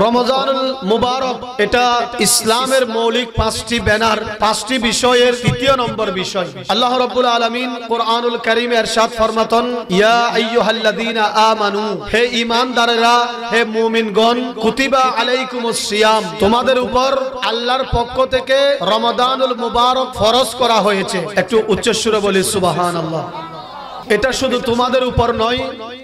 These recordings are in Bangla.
রমজানুল মুবারক এটা ইসলামের মৌলিক পাঁচটি ব্যানার, পাঁচটি বিষয়ের তৃতীয় নম্বর বিষয়। আল্লাহ রাব্বুল আলামিন কোরআনুল কারীমে ইরশাদ ফরমাতেন, ইয়া আইয়ুহাল্লাযীনা আমানু, হে ঈমানদারেরা, হে মুমিনগণ, কুতিবা আলাইকুমুস সিয়াম, তোমাদের উপর আল্লাহর পক্ষ থেকে রমাদানুল মুবারক ফরজ করা হয়েছে। একটু উচ্চ সুরে বলি সুবহানাল্লাহ। এটা শুধু তোমাদের উপর নয়,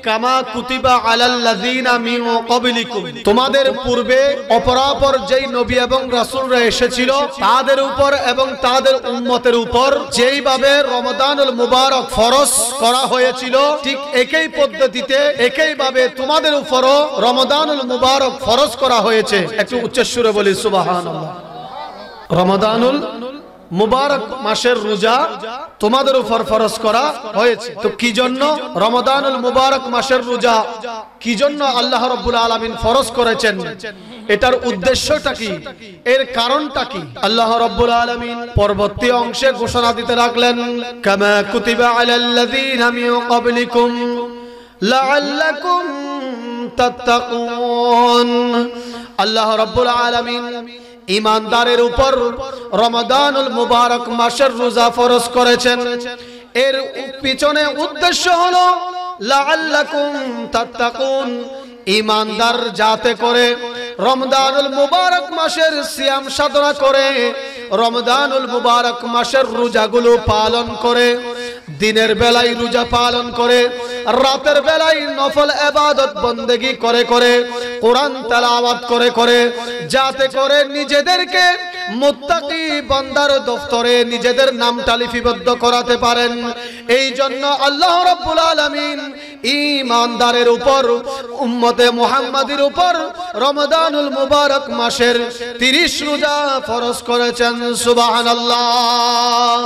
কামা কুতিবা আলাল্লাযীনা মিন ক্বাবলিকুম, তোমাদের পূর্বে অপরাপর যেই নবী এবং রাসূলরা এসেছিল তাদের উপর এবং তাদের উম্মতের উপর যেইভাবে রমাদানুল মুবারক ফরজ করা হয়েছিল, ঠিক একই পদ্ধতিতে একইভাবে তোমাদের উপরও রমাদানুল মুবারক ফরজ করা হয়েছে। একটু উচ্চ সুরে বলি সুবহানাল্লাহ। রমাদানুল মুবারক মাসের রোজা তোমাদের উপর ফরজ করা হয়েছে। তো কি জন্য রমাদানুল মুবারক মাসের রোজা কি জন্য আল্লাহ রাব্বুল আলামিন ফরজ করেছেন? এটার উদ্দেশ্যটা কি, এর কারণটা কি? আল্লাহ রাব্বুল আলামিন পরবর্তী অংশে ঘোষণা দিতে লাগলেন, কামা কুতিবা আলাল্লাযীনা মিন ক্বাবলিকুম লাআল্লাকুম তাত্তাকুন। আল্লাহ রাব্বুল আলামিন ঈমানদারের উপর রমাদানুল মুবারক মাসের রোজা ফরজ করেছেন। এর পিছনে উদ্দেশ্য হলো লাআল্লাকুম তাত্তাকুন, ঈমানদার যাতে করে রমজানুল মুবারক মাসের সিয়াম সাধনা করে, রমজানুল মুবারক মাসের রোজাগুলো পালন করে, দিনের বেলায় রোজা পালন করে, রাতের বেলায় নফল ইবাদত বন্দেগী করে করে, কোরআন তেলাওয়াত করে করে, যাতে করে নিজেদেরকে মুত্তাকি বান্দার দফতরে নিজেদের নামটা লিপিবদ্ধ করাতে পারেন। এই জন্য আল্লাহ রাব্বুল আলামিন ঈমানদারের উপর, উম্মতে মুহাম্মাদের উপর রমাদানুল মুবারক মাসের 30 রোজা ফরজ করেছেন। সুবহানাল্লাহ।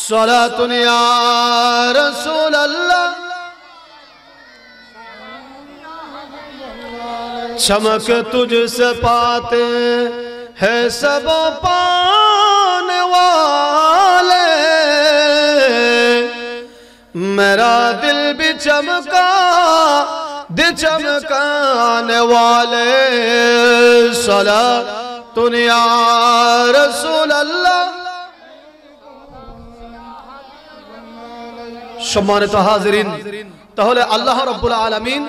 সালাতুন ইয়া রাসূলুল্লাহ, चमक तुझसे पाते हैं सब पाने वाले, मेरा दिल भी चमका दे चमकाने वाले, सलातुन या रसूल अल्लाह। সম্মানিত হাজিরিন, তাহলে আল্লাহ রাব্বুল আলামিন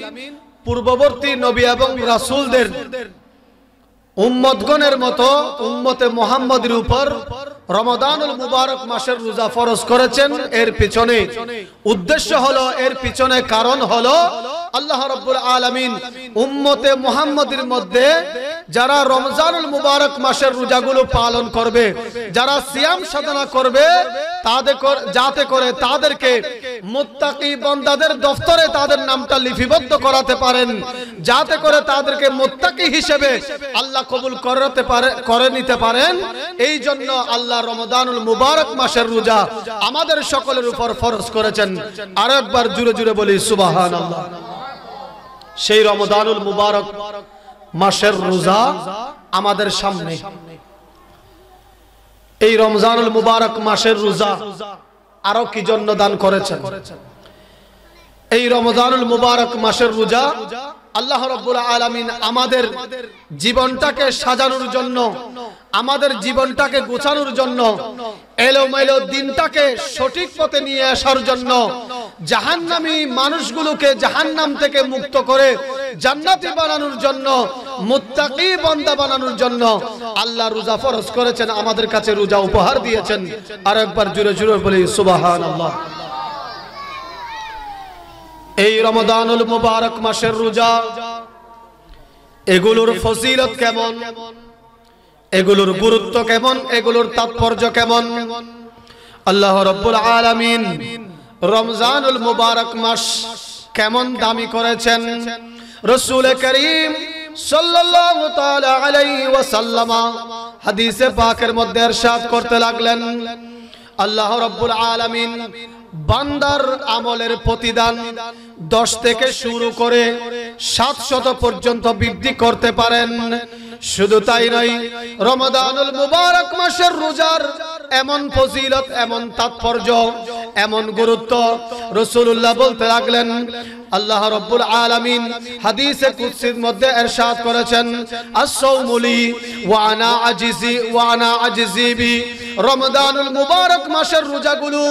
পূর্ববর্তী নবী এবং রাসূলদের উম্মতগণের মতো উম্মতে মুহাম্মাদের উপর রমাদানুল মুবারক মাসের রোজা ফরজ করেছেন। এর পিছনে উদ্দেশ্য হলো, এর পিছনে কারণ হলো, আল্লাহ রাব্বুল আলামিন উম্মতে মুহাম্মাদের মধ্যে যারা রমজানুল মুবারক মাসের রোজাগুলো পালন করবে, যারা সিয়াম সাধনা করবে, যাতে করে তাদেরকে মুত্তাকি বান্দাদের দফতরে তাদের নামটা লিপিবদ্ধ করাতে পারেন, যাতে করে তাদেরকে মুত্তাকি হিসেবে আল্লাহ কবুল করে নিতে পারেন। এই জন্য আল্লাহ রমাদানুল মুবারক মাসের রোজা আমাদের সকলের উপর ফরজ করেছেন। আর একবার জুড়ে জুড়ে বলি সুবহানাল্লাহ। সেই রমাদানুল মুবারক মাসের রোজা আমাদের সামনে। এই রমজানুল মুবারক মাসের রোজা আরো কি জন্য দান করেছেন? এই রমজানুল মুবারক মাসের রোজা আল্লাহ রাব্বুল আলামিন আমাদের জীবনটাকে সাজানোর জন্য, আমাদের জীবনটাকে গোছানোর জন্য, এলোমেলো দিনটাকে সঠিক পথে নিয়ে আসার জন্য, জাহান্নামী মানুষগুলোকে জাহান্নাম থেকে মুক্ত করে জান্নাতি বানানোর জন্য, মুত্তাকি বান্দা বানানোর জন্য আল্লাহ রোজা ফরজ করেছেন, আমাদের কাছে রোজা উপহার দিয়েছেন। আর একবার জোরে জোরে বলি সুবহানাল্লাহ। এই রমাদানুল মুবারক মাসের রোজা, এগুলোর ফজিলত কেমন, এগুলোর গুরুত্ব কেমন, এগুলোর তাৎপর্য কেমন? আল্লাহ রাব্বুল আলামিন রমজানুল মুবারক মাস কেমন দামি করেছেন? রাসূল করিম সাল্লাল্লাহু তাআলা আলাইহি ওয়াসাল্লাম হাদিসে পাকের মধ্যে ইরশাদ করতে লাগলেন, আল্লাহ রাব্বুল আলামিন বান্দার আমলের প্রতিদান 10 থেকে শুরু করে 700 পর্যন্ত বৃদ্ধি করতে পারেন। শুধু তাই নয়, রমাদানুল মুবারক মাসের রোজার এমন ফজিলত, এমন তাৎপর্য, এমন গুরুত্ব রাসূলুল্লাহ বলতে লাগলেন, আল্লাহ রাব্বুল আলামিন হাদিসে কুদসির মধ্যে ইরশাদ করেছেন, আস-সাওমু লি ওয়া আনা আজজি বি। রমজানুল মুবারক মাসের রোজাগুলো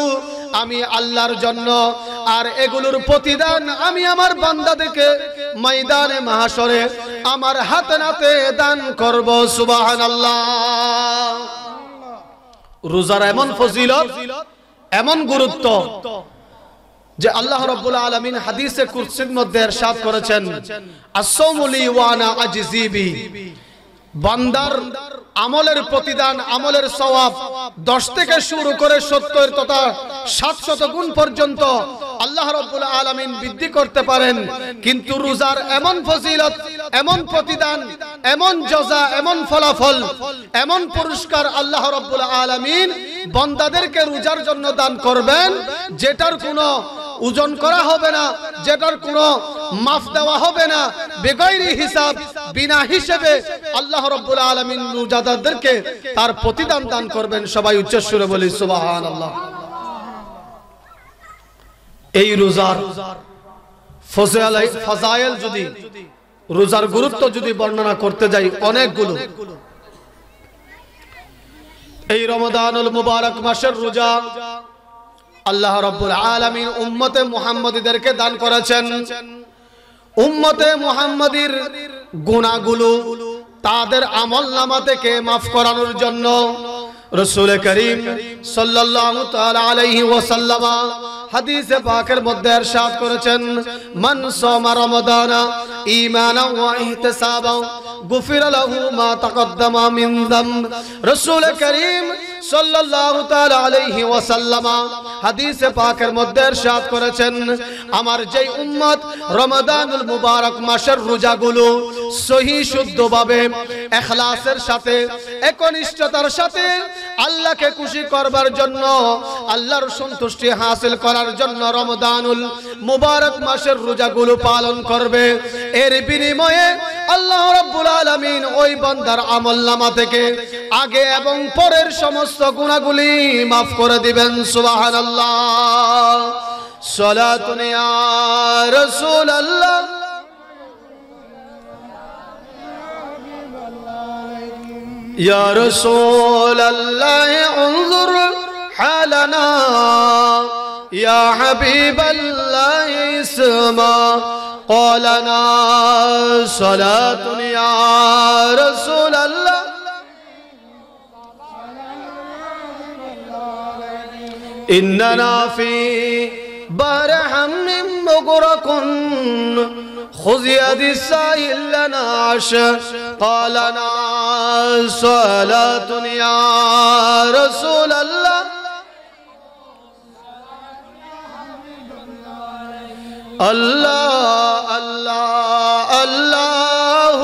আমি আল্লাহর জন্য, আর এগুলোর প্রতিদান আমি আমার বান্দাদেরকে ময়দানে মাহশরে আমার হাতে নাতে দান করব। সুবহানাল্লাহ। রোজার এমন ফজিলত, এমন গুরুত্ব যে আল্লাহ রাব্বুল আলামিন হাদিসে কুদসির মধ্যে ইরশাদ করেছেন, আস-সাওমু লি ওয়া আনা আজজি বি। বান্দার আমলের প্রতিদান, আমলের সওয়াব 10 থেকে শুরু করে 70 তথা 700 গুণ পর্যন্ত আল্লাহ রাব্বুল আলামিন বৃদ্ধি করতে পারেন। কিন্তু রোজার এমন ফজিলত, এমন প্রতিদান, এমন জজা, এমন ফলাফল, এমন পুরস্কার আল্লাহ রাব্বুল আলামিন বান্দাদেরকে রোজার জন্য দান করবেন, যেটার কোনো ওজন করা হবে না, যেটার কোনো মাফ দেওয়া হবে না, বেগাইরি হিসাব, বিনা হিসেবে আল্লাহ রাব্বুল আলামিন রোজাদারদেরকে তার প্রতিদান দান করবেন। সবাই উচ্চ সুরে বলি সুবহানাল্লাহ। এই রোজার ফজাইল যদি, রোজার গুরুত্ব যদি বর্ণনা করতে যাই অনেকগুলো। এই রমাদানুল মুবারক মাসের রোজা আল্লাহ রাব্বুল আলামিন উম্মতে মুহাম্মাদীদেরকে দান করেছেন। উম্মতে মুহাম্মাদীর গুনাহগুলো তাদের আমলনামা থেকে মাফ করানোর জন্য রাসূল করিম সাল্লাল্লাহু তাআলা আলাইহি ওয়াসাল্লাম হাদিসে পাকের মধ্যে ইরশাদ করেছেন, মান সামা রমাদানা ঈমানান ওয়া ইহতিসাবান গুফিরা লাহু মা তাকদ্দামা মিন যামব। রাসূল করিম সাল্লাল্লাহু তাআলা আলাইহি ওয়াসাল্লাম হাদিসে পাকের মধ্যে ইরশাদ করেছেন, আমার যেই উম্মত রমাদানুল মুবারক মাসের রোজাগুলো সহি শুদ্ধভাবে ইখলাসের সাথে, একনিষ্ঠতার সাথে আল্লাহকে খুশি করবার জন্য, আল্লাহর সন্তুষ্টি হাসিল করার জন্য রমাদানুল মুবারক মাসের রোজাগুলো পালন করবে, এর বিনিময়ে আল্লাহ রাব্বুল আলামিন ওই বান্দার আমলনামা থেকে আগে এবং পরের সমস্ত গুনাহগুলি মাফ করে দিবেন। সুবহানাল্লাহ। সালাতুন ইয়া রাসূলুল্লাহ ইয়া রাসূলুল্লাহ انظر حالنا يا حبيب الله اسمع قولنا صلاة يا رسول الله إننا في بحر هم مغرق خذ يد السائل لنا قالنا صلاة يا رسول الله الله الله الله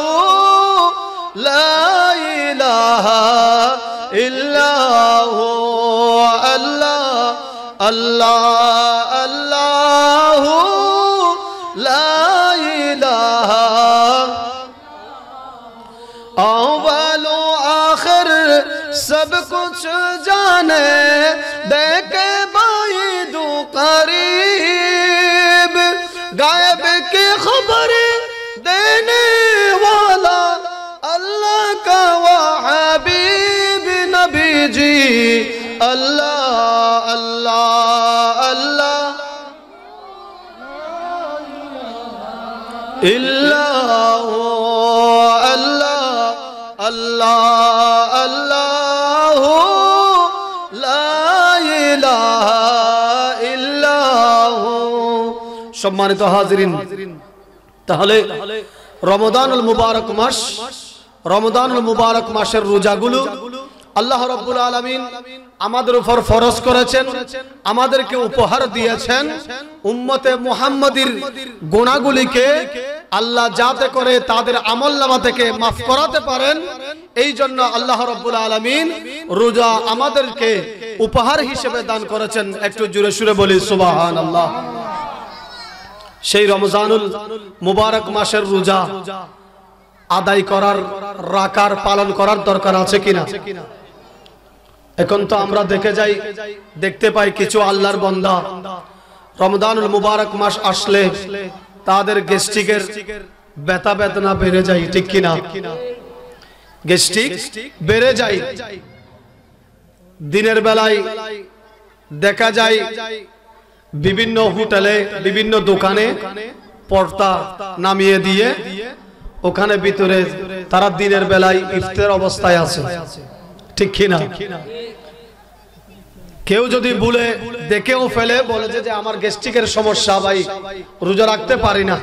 لا إله إلا هو الله الله الله لا إله اول و آخر سب کچھ جانے دیکھے بعید و قریب غائب کی خبر دینے والا اللہ کا وہ حبیب نبی جی اللہ اللہ اللہ اللہ اللہ اللہ اللہ لا ইলাহা ইল্লাহু। সম্মানিত হাজিরিন, তাহলে রমাদানুল মুবারক মাস, রমাদানুল মুবারক মাসের রোজাগুলো আল্লাহ রাব্বুল আলামিন আমাদের উপর ফরজ করেছেন, আমাদেরকে উপহার দিয়েছেন। উম্মতে মুহাম্মাদীর গুনাহগুলিকে আল্লাহ যাতে করে তাদের আমলনামা থেকে মাফ করাতে পারেন, এই জন্য আল্লাহ রাব্বুল আলামিন রোজা আমাদেরকে উপহার হিসেবে দান করেছেন। একটু জোরে সুরে বলি সুবহানাল্লাহ। সেই রমজানুল মুবারক মাসের রোজা আদায় করার, রাখার, পালন করার দরকার আছে কিনা? এখন তো আমরা দেখতে পাই কিছু আল্লাহর বান্দা রমজানুল মুবারক মাস আসলে তাদের গ্যাস্ট্রিকের ব্যথা বেদনা বেড়ে যায়, ঠিক কিনা? গ্যাস্ট্রিক বেড়ে যায়। দিনের বেলায় দেখা যায় বিভিন্ন হোটেলে বিভিন্ন দোকানে পর্দা নামিয়ে দিয়ে ওখানে ভিতরে তারা দিনের বেলায় ইফতার অবস্থায় আছে, ঠিক কিনা? কেউ যদি ভুলে দেখেও ফেলে, বলে যে আমার গ্যাস্ট্রিকের সমস্যা, ভাই রোজা রাখতে পারি না।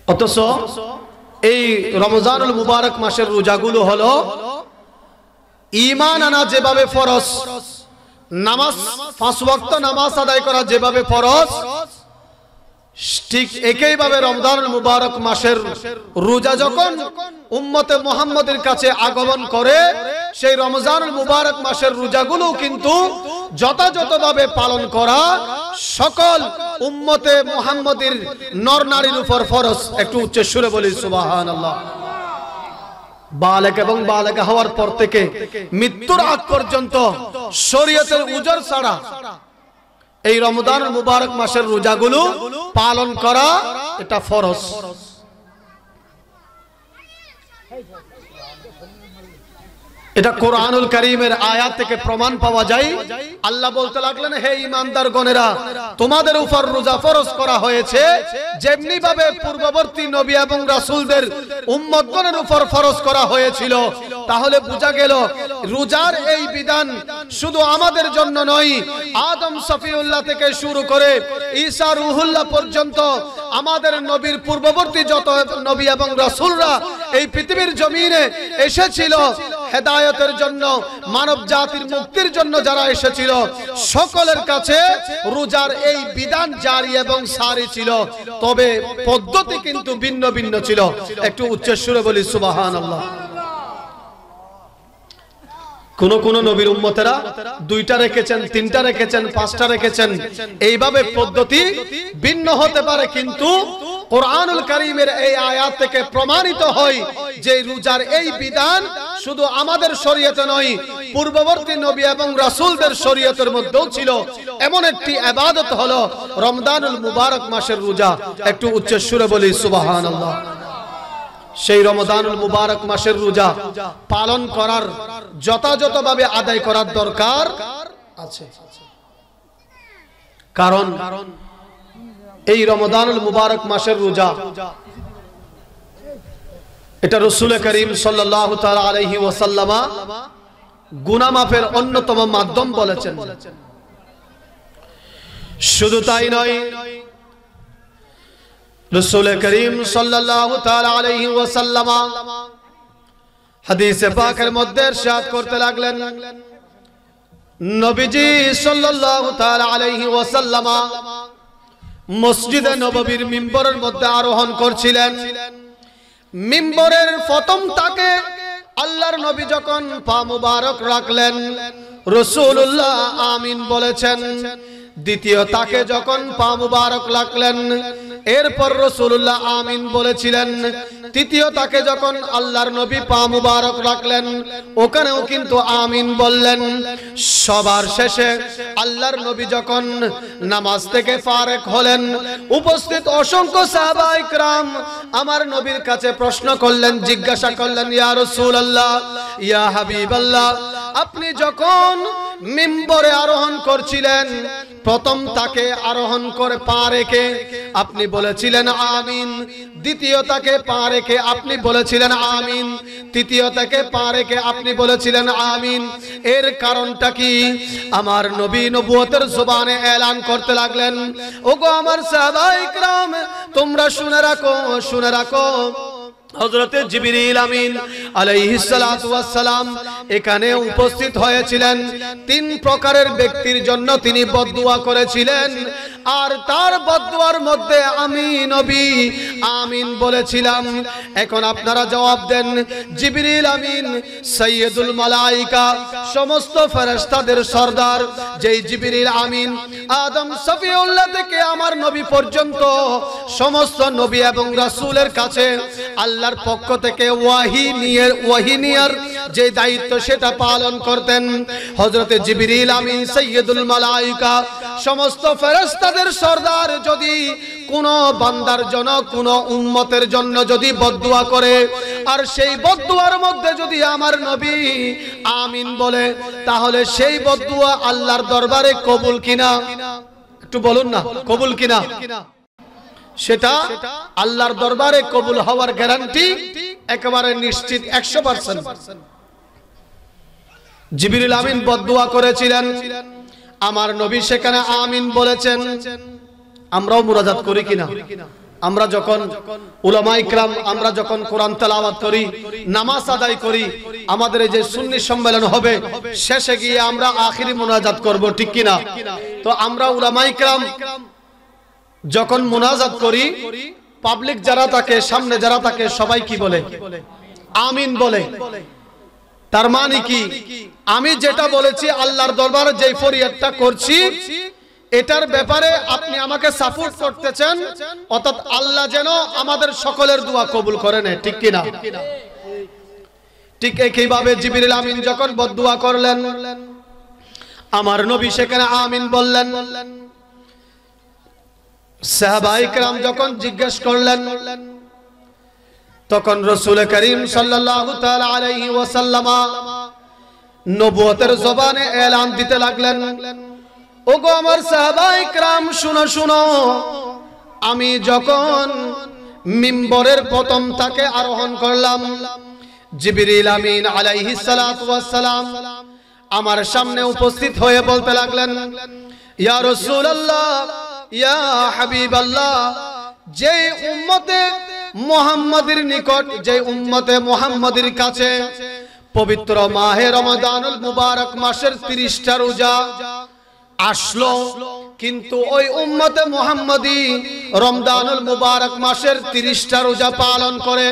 অথচ এই রমজানুল মুবারক মাসের রোজাগুলো হলো ঈমান আনা যেভাবে ফরজ, নামাজ 5 ওয়াক্ত নামাজ আদায় করা যেভাবে ফরজ, ঠিক একইভাবে রমজানুল মুবারক মাসের রোজা যখন উম্মতে মুহাম্মদের কাছে আগমন করে, সেই রমজানুল মুবারক মাসের রোজাগুলো কিন্তু যথাযথভাবে পালন করা সকল উম্মতে মুহাম্মদের নর নারীর উপর ফরজ। একটু উচ্চ সুরে বলি সুবহানাল্লাহ। বালেগ এবং বালেগা হওয়ার পর থেকে মৃত্যুর আগ পর্যন্ত শরীয়তের উজর ছাড়া এই রমজানুল মুবারক মাসের রোজাগুলো পালন করা এটা ফরজ। এটা কোরআনুল কারীমের আয়াত থেকে প্রমাণ পাওয়া যায়। আল্লাহ বলতে লাগলেন, হে ঈমানদারগণেরা, তোমাদের উপর রোজা ফরজ করা হয়েছে যেমনি ভাবে পূর্ববর্তী নবী এবং রাসূলদের উম্মতগণের উপর ফরজ করা হয়েছিল। তাহলে বোঝা গেল রোজার এই বিধান শুধু আমাদের জন্য নয়, আদম সফিউল্লাহ থেকে শুরু করে ঈসা রুহুল্লাহ পর্যন্ত আমাদের নবীর পূর্ববর্তী যত নবী এবং রাসূলরা এই পৃথিবীর জমিনে এসেছিল হেদায়েতের জন্য, মানব জাতির মুক্তির জন্য যারা এসেছিল, সকলের কাছে রোজার এই বিধান জারি এবং সারি ছিল। তবে পদ্ধতি কিন্তু ভিন্ন ভিন্ন ছিল। একটু উচ্চ সুরে বলি সুবহানাল্লাহ। কোন কোন নবীর উম্মতেরা 2টা রেখেছেন, 3টা রেখেছেন, 5টা রেখেছেন। এইভাবে পদ্ধতি ভিন্ন হতে পারে, কিন্তু কোরআনুল কারীমের এই আয়াত থেকে প্রমাণিত হয় যে রোজার এই বিধান শুধু আমাদের শরীয়তে নয়, পূর্ববর্তী নবী এবং রাসূলদের শরীয়তের মধ্যেও ছিল। এমন একটি ইবাদত হলো রমজানুল মুবারক মাসের রোজা। একটু উচ্চ সুরে বলি সুবহানাল্লাহ। সেই রমজানুল মুবারক মাসের রোজা পালন করার যথাযথভাবে আদায় করার দরকার আছে। কারণ এই রমজানুল মুবারক মাসের রোজা এটা রাসূল করিম সাল্লাল্লাহু তাআলা আলাইহি ওয়াসাল্লাম গুনাহ মাফের অন্যতম মাধ্যম বলেছেন। শুধু তাই নয়, রাসূল করিম সাল্লাল্লাহু তাআলা আলাইহি ওয়াসাল্লাম হাদিসে পাকের মধ্যে ইরশাদ করতে লাগলেন, নবীজি সাল্লাল্লাহু তাআলা আলাইহি ওয়াসাল্লাম মসজিদে নববীর মিম্বরের মধ্যে আরোহণ করছিলেন। মিম্বরের প্রথম তাকে আল্লাহর নবী যখন পা মুবারক রাখলেন, রাসূলুল্লাহ আমিন বলেছেন। দ্বিতীয় তাকে যখন পা মুবারক রাখলেন, এরপর রাসূলুল্লাহ আমিন বলেছিলেন। তৃতীয় তাকে যখন আল্লাহর নবী পা মুবারক রাখলেন, ওখানেও কিন্তু আমিন বললেন। সবার শেষে আল্লাহর নবী যখন নামাজ থেকে ফারেক হলেন, উপস্থিত অসংখ্য সাহাবায়ে کرام আমার নবীর কাছে প্রশ্ন করলেন, জিজ্ঞাসা করলেন, ইয়া রাসূলুল্লাহ, ইয়া হাবিবাল্লাহ, আপনি যখন মিম্বরে আরোহণ করছিলেন, প্রথম তাকে আরোহণ করে পা রেখে আপনি বলেছিলেন আমিন, দ্বিতীয় তাকে পা রেখে আপনি বলেছিলেন আমিন, তৃতীয় তাকে পা রেখে আপনি বলেছিলেন আমিন। এর কারণটা কি? আমার নবী নবুয়তের জবানে এলান করতে লাগলেন, ওগো আমার সাহাবায়ে کرام, তোমরা শুনে রাখো, শুনে রাখো, হযরতে জিবরিল আমিন আলাইহিস সালাতু ওয়াস সালাম এখানে উপস্থিত হয়েছিলেন। 3 প্রকারের ব্যক্তির জন্য তিনি বদদুয়া করেছিলেন। আর তার বদদুয়ার মধ্যে আমি নবী আমিন বলেছিলাম। এখন আপনারা জবাব দেন, জিবরিল আমিন সাইয়্যিদুল মালায়েকা, সমস্ত ফেরেশতাদের সরদার যেই জিবরিল আমিন আদম সফিউল্লাহ থেকে আমার নবী পর্যন্ত সমস্ত নবী এবং রাসূলের কাছে আল্লাহর পক্ষ থেকে ওয়াহি নিয়ার যে দায়িত্ব সেটা পালন করতেন হযরতে জিবরিল আমিন সাইয়্যিদুল মালায়েকা, সমস্ত ফেরেশতাদের সরদার যদি কোন বান্দার জন্য কোন উম্মতের জন্য যদি বদদুয়া করে আর সেই বদদুয়ার মধ্যে যদি আমার নবী আমিন বলে, তাহলে সেই বদদুয়া আল্লাহর দরবারে কবুল কিনা? একটু বলুন না, কবুল কিনা? সেটা আল্লাহর দরবারে কবুল হওয়ার গ্যারান্টি একেবারে নিশ্চিত 100%। জিবরিল আমিন বদদুয়া করেছিলেন, আমার নবী সেখানে আমিন বলেছেন। আমরাও মুনাজাত করি কিনা? আমরা যখন উলামায়ে কিরাম আমরা যখন কোরআন তেলাওয়াত করি, নামাজ আদায় করি, আমাদের এই যে সুন্নি সম্মেলন হবে, শেষে গিয়ে আমরা আখিরি মুনাজাত করব, ঠিক কিনা? তো আমরা উলামায়ে কিরাম যখন মুনাজাত করি, পাবলিক যারা থাকে, সামনে যারা থাকে, সবাই কি বলে? আমিন বলে। তার মানে কি? আমি যেটা বলেছি আল্লাহর দরবারে যেই ফরিয়াদটা করছি, এটার ব্যাপারে আপনি আমাকে সাপোর্ট করতেছেন, অর্থাৎ আল্লাহ যেন আমাদের সকলের দোয়া কবুল করে নেয়, ঠিক কিনা? ঠিক একইভাবে জিবরিল আমিন যখন বদদুয়া করলেন, আমার নবী সেখানে আমিন বললেন। সাহাবায়ে কেরাম যখন জিজ্ঞেস করলেন, তখন রাসূল করিম সাল্লাল্লাহু তাআলা আলাইহি ওয়াসাল্লাম নবুয়তের জবানে এলান দিতে লাগলেন, ওগো আমার সাহাবায়ে কেরাম শুনো শুনো, আমি যখন মিম্বরের প্রথম তাকে আরোহণ করলাম, জিবরিল আমিন আলাইহিস সালাতু ওয়াস সালাম আমার সামনে উপস্থিত হয়ে বলতে লাগলেন, ইয়া রাসূলুল্লাহ, ইয়া হাবিবাল্লাহ, যে উম্মতে মুহাম্মাদের নিকট, যে উম্মতে মুহাম্মাদের কাছে পবিত্র মাহে রমাদানুল মুবারক মাসের 30টা রোজা আসলো, কিন্তু ওই উম্মতে মুহাম্মাদি রমজানুল মুবারক মাসের 30টা রোজা পালন করে,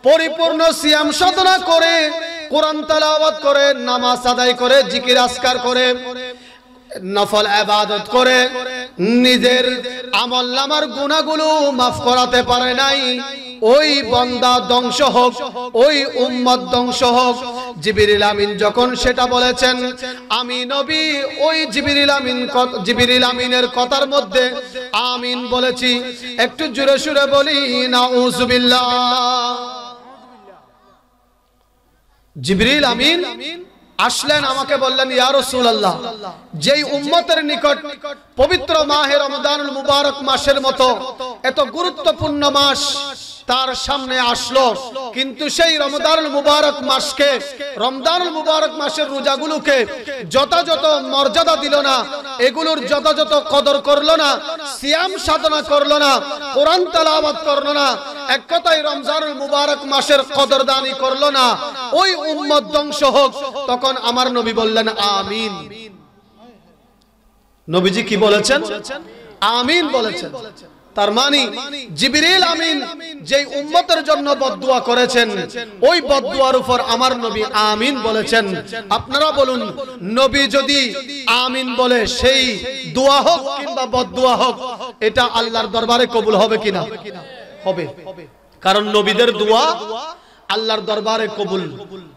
পরিপূর্ণ সিয়াম সাধনা করে, কোরআন তেলাওয়াত করে, নামাজ আদায় করে, জিকির আজকার করে, নফল ইবাদত করে, নিজের আমলনামার গুনাহগুলো মাফ করাতে পারে নাই, ওই বান্দা ধ্বংস হোক, ওই উম্মত ধ্বংস হোক। জিবরিল আমিন যখন সেটা বলেছেন, আমি নবী ওই জিবরিল আমিনের কথার মধ্যে আমিন বলেছি। একটু জোরে সুরে বলি নাউযুবিল্লাহ। জিবরিল আমিন আসলেন, আমাকে বললেন, ইয়া রাসূলুল্লাহ, যেই উম্মতের নিকট পবিত্র মাহে রমজানুল মুবারক মাসের মতো এত গুরুত্বপূর্ণ মাস তার সামনে আসলো, কিন্তু সেই রমজানুল মুবারক মাসকে, রমজানুল মুবারক মাসের রোজাগুলোকে যথাযথ মর্যাদা দিল না, এগুলোর যথাযথ কদর করলো না, সিয়াম সাধনা করলো না, কোরআন তেলাওয়াত করলো না, এক কথায় রমজানুল মুবারক মাসের কদরদানি করলো না, ওই উম্মত ধ্বংস হোক। তখন আমার নবী বললেন আমিন। নবীজি কি বলেছেন? আমিন বলেছেন। তার মানে জিবরিল আমিন যেই উম্মতের জন্য বদদুয়া করেছেন, ওই বদদুয়ার উপর আমার নবী আমিন বলেছেন। আপনারা বলুন, নবী যদি আমিন বলে, সেই দোয়া হোক কিংবা বদদুয়া হোক, এটা আল্লাহর দরবারে কবুল হবে কিনা? হবে। কারণ নবীদের দোয়া আল্লাহর দরবারে কবুল।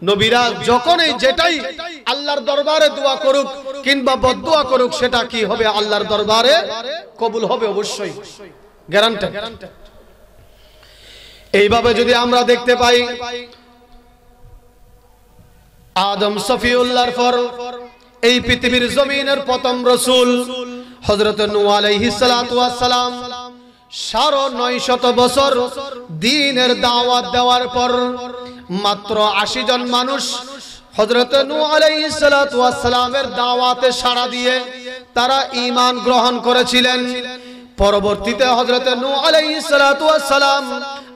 নবীরা যখন এই যেটাই আল্লাহর দরবারে দোয়া করুক কিংবা বদদুয়া করুক, সেটা কি হবে? আল্লাহর দরবারে কবুল হবে, অবশ্যই, গ্যারান্টেড। এইভাবে যদি আমরা দেখতে পাই, আদম সফিউল্লাহর পর এই পৃথিবীর জমিনের প্রথম রাসূল হযরত নূহ আলাইহিস সালাতু ওয়াস সালাম 950 বছর দ্বীনের দাওয়াত দেওয়ার পর মাত্র 80 জন মানুষ হযরত নূহ আলাইহিস সালাতু ওয়াস সালামের দাওয়াতে সাড়া দিয়ে তারা ঈমান গ্রহণ করেছিলেন। পরবর্তীতে হযরত নূহ আলাইহিস সালাতু ওয়াস সালাম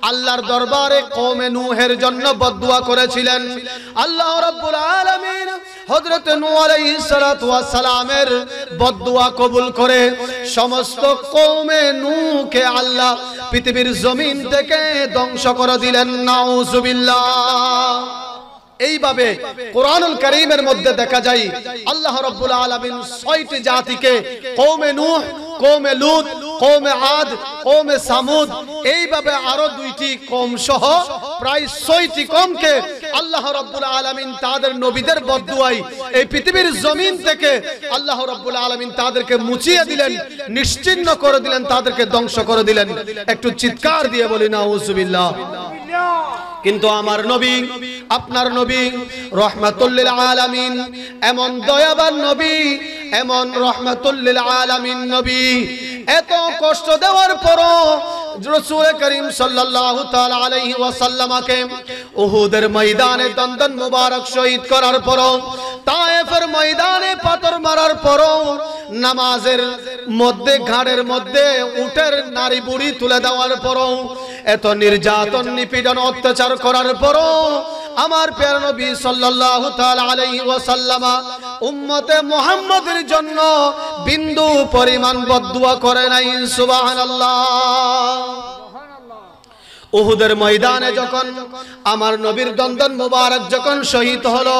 আল্লাহর দরবারে কওমে নূহের জন্য বদদুয়া করেছিলেন। আল্লাহ রাব্বুল আলামিন হযরত নূহ আলাইহিস সালাতু ওয়াস সালামের বদদুয়া কবুল করে সমস্ত কওমে নূহকে আল্লাহ পৃথিবীর জমিন থেকে ধ্বংস করে দিলেন। নাউযুবিল্লাহ। এইভাবে কোরআনুল কারীমের মধ্যে দেখা যায় আল্লাহ রাব্বুল আলামিন ৬টি জাতিকে কওমে নূহ, কওমে লূত, কওমে আদ, কওমে সামুদ, এইভাবে আরো ২টি কওম সহ প্রায় ৬টি কওমকে আল্লাহ রাব্বুল আলামিন তাদের নবীদের বদদুয়ায় এই পৃথিবীর জমিন থেকে আল্লাহ রাব্বুল আলামিন তাদেরকে মুছিয়ে দিলেন, নিশ্চিহ্ন করে দিলেন, তাদেরকে ধ্বংস করে দিলেন। একটু চিৎকার দিয়ে বলি নাউযুবিল্লাহ। কিন্তু আমার নবী, আপনার নবী রাহমাতুল লিল আলামিন, এমন দয়াবান নবী, এমন রাহমাতুল লিল আলামিন নবী, এত কষ্ট দেওয়ার পরও রাসূল করিম সাল্লাল্লাহু তাআলা আলাইহি ওয়াসাল্লামকে উহুদের ময়দানে দন্দন মুবারক শহীদ করার পরও, তায়েফের ময়দানে পাথর মারার পরও, নামাজের মধ্যে ঘাড়ের মধ্যে উটের নারী বুড়ি তুলে দেওয়ার পরও, এত নির্যাতন নিপীড়ন অত্যাচার করার পরও আমার প্রিয় নবী সাল্লাল্লাহু তাআলা আলাইহি ওয়াসাল্লাম উম্মতে মুহাম্মাদের জন্য বিন্দু পরিমাণ বদদুয়া করে নাই। সুবহানাল্লাহ। উহুদের ময়দানে যখন আমার নবীর দন্দন মুবারক যখন শহীদ হলো,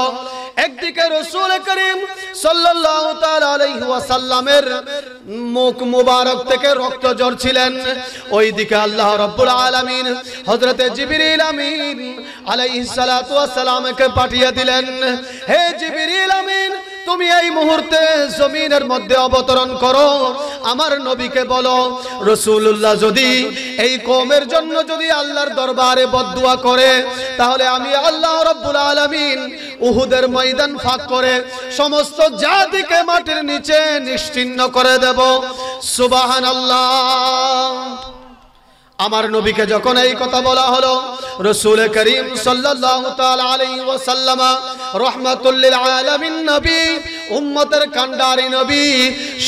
একদিকে রাসূল করিম সাল্লাল্লাহু তাআলা আলাইহি ওয়াসাল্লামের মুখ মুবারক থেকে রক্ত ঝরছিলেন, ওইদিকে আল্লাহ রাব্বুল আলামিন হযরতে জিবরিল আমিন আলাইহিস সালাতু ওয়াস সালামকে পাঠিয়ে দিলেন। হে জিবরিল আমিন, তুমি এই মুহূর্তে জমিনের মধ্যে অবতরণ করো, আমার নবীকে বলো রাসূলুল্লাহ যদি এই কওমের জন্য যদি আল্লাহর দরবারে বদদুয়া করে, তাহলে আমি আল্লাহ রাব্বুল আলামিন উহুদের ময়দান ফাঁক করে সমস্ত জাতিকে মাটির নিচে নিশ্চিহ্ন করে দেব। সুবহানাল্লাহ। আমার নবীকে যখন এই কথা বলা হলো, রাসূল করিম সাল্লাল্লাহু তাআলা আলাইহি ওয়াসাল্লাম রাহমাতুল লিল আলামিন নবী, উম্মতের কান্ডারি নবী,